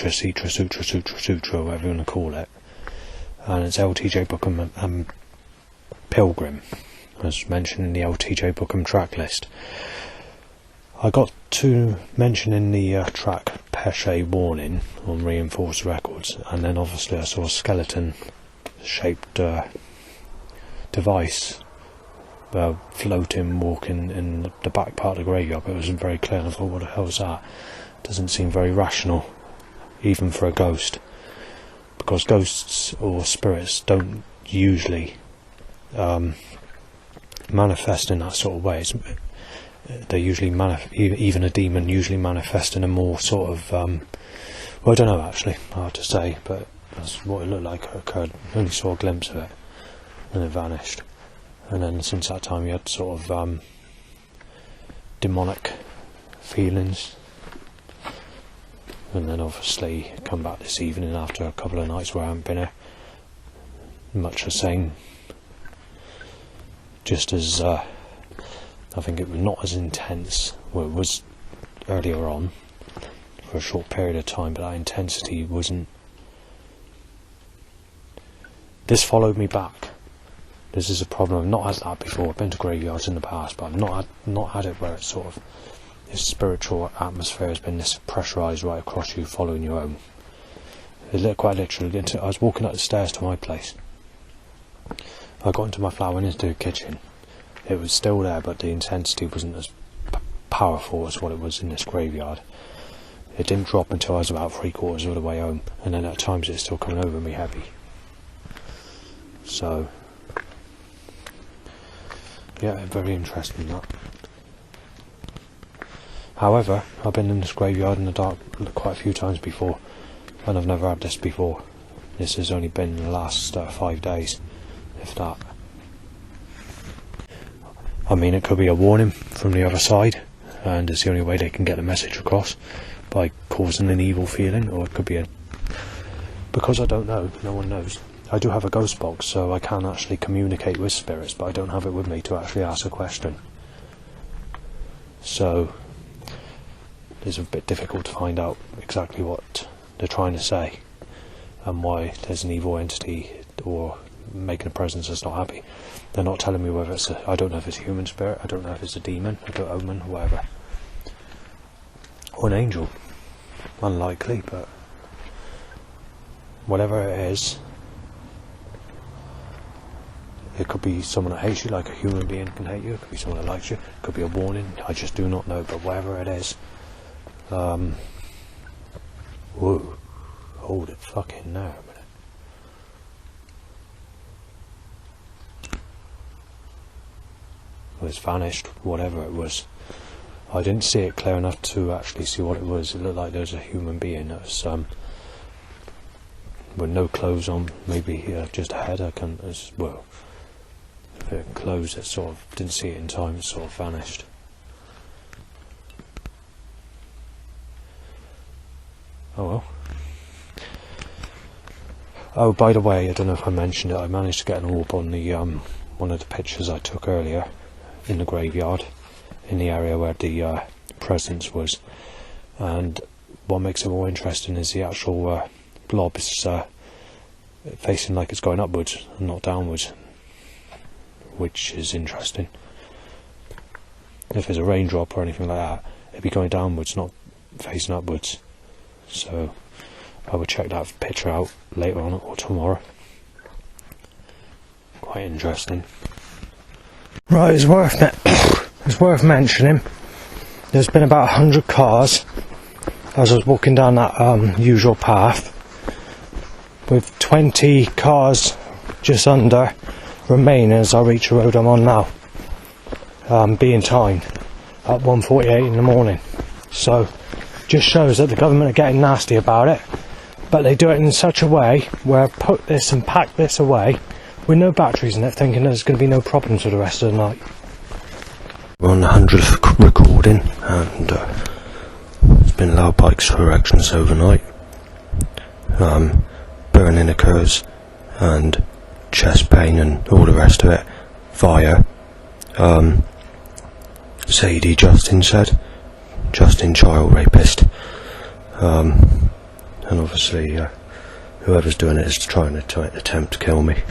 you want to call it, and it's LTJ Bookham and Pilgrim. I was mentioning the LTJ Bookham track list. I got to mentioning the track Pesce Warning on Reinforced Records, and then obviously I saw a skeleton shaped device floating, walking in the back part of the graveyard, but it wasn't very clear, and I thought, what the hell is that? Doesn't seem very rational, even for a ghost, because ghosts or spirits don't usually manifest in that sort of way. They usually even a demon usually manifest in a more sort of well, I don't know actually, hard to say, but that's what it looked like. It occurred. I only saw a glimpse of it and it vanished, and then since that time you had sort of demonic feelings, and then obviously come back this evening after a couple of nights where I haven't been here, much the same, just as I think it was not as intense. Well, it was earlier on for a short period of time, but that intensity wasn't. This followed me back. This is a problem. I've not had that before. I've been to graveyards in the past, but I've not had it where it's sort of this spiritual atmosphere has been this pressurised right across you, following you home. It looked quite literally. I was walking up the stairs to my place, I got into my flat, went into the kitchen. It was still there, but the intensity wasn't as powerful as what it was in this graveyard. It didn't drop until I was about 3/4 of the way home, and then at times it's still coming over me heavy. So, yeah, very interesting that. However, I've been in this graveyard in the dark quite a few times before, and I've never had this before. This has only been the last 5 days, if that. I mean, it could be a warning from the other side, and it's the only way they can get the message across, by causing an evil feeling, or it could be because I don't know, no one knows. I do have a ghost box, so I can actually communicate with spirits, but I don't have it with me to actually ask a question. So it's a bit difficult to find out exactly what they're trying to say, and why there's an evil entity or making a presence that's not happy. They're not telling me whether it's I don't know if it's a human spirit, I don't know if it's a demon, a good omen, or whatever. Or an angel. Unlikely, but whatever it is, it could be someone that hates you, like a human being can hate you, it could be someone that likes you, it could be a warning, I just do not know, but whatever it is, whoa, hold it fucking now a minute. Well, it's vanished, whatever it was. I didn't see it clear enough to actually see what it was. It looked like there was a human being that was with no clothes on, maybe just a head. I can't, well, if it closed, it sort of didn't see it in time, it sort of vanished. Oh well. Oh, by the way, I don't know if I mentioned it, I managed to get an orb on the one of the pictures I took earlier in the graveyard, in the area where the presence was, and what makes it more interesting is the actual blob is facing like it's going upwards and not downwards, which is interesting. If there's a raindrop or anything like that, it'd be going downwards, not facing upwards. So I will check that picture out later on or tomorrow. Quite interesting. Right, it's worth mentioning, there's been about 100 cars as I was walking down that usual path, with 20 cars just under remaining as I reach the road I'm on now, being timed at 1:48 in the morning. So just shows that the government are getting nasty about it, but they do it in such a way where put this and pack this away with no batteries in it, thinking there's going to be no problems for the rest of the night. We're on the 100th recording, and there's been loud bikes for erections overnight. Burning occurs, and chest pain and all the rest of it via Sadie Justin said. Justin, child rapist. And obviously whoever's doing it is trying to attempt to kill me.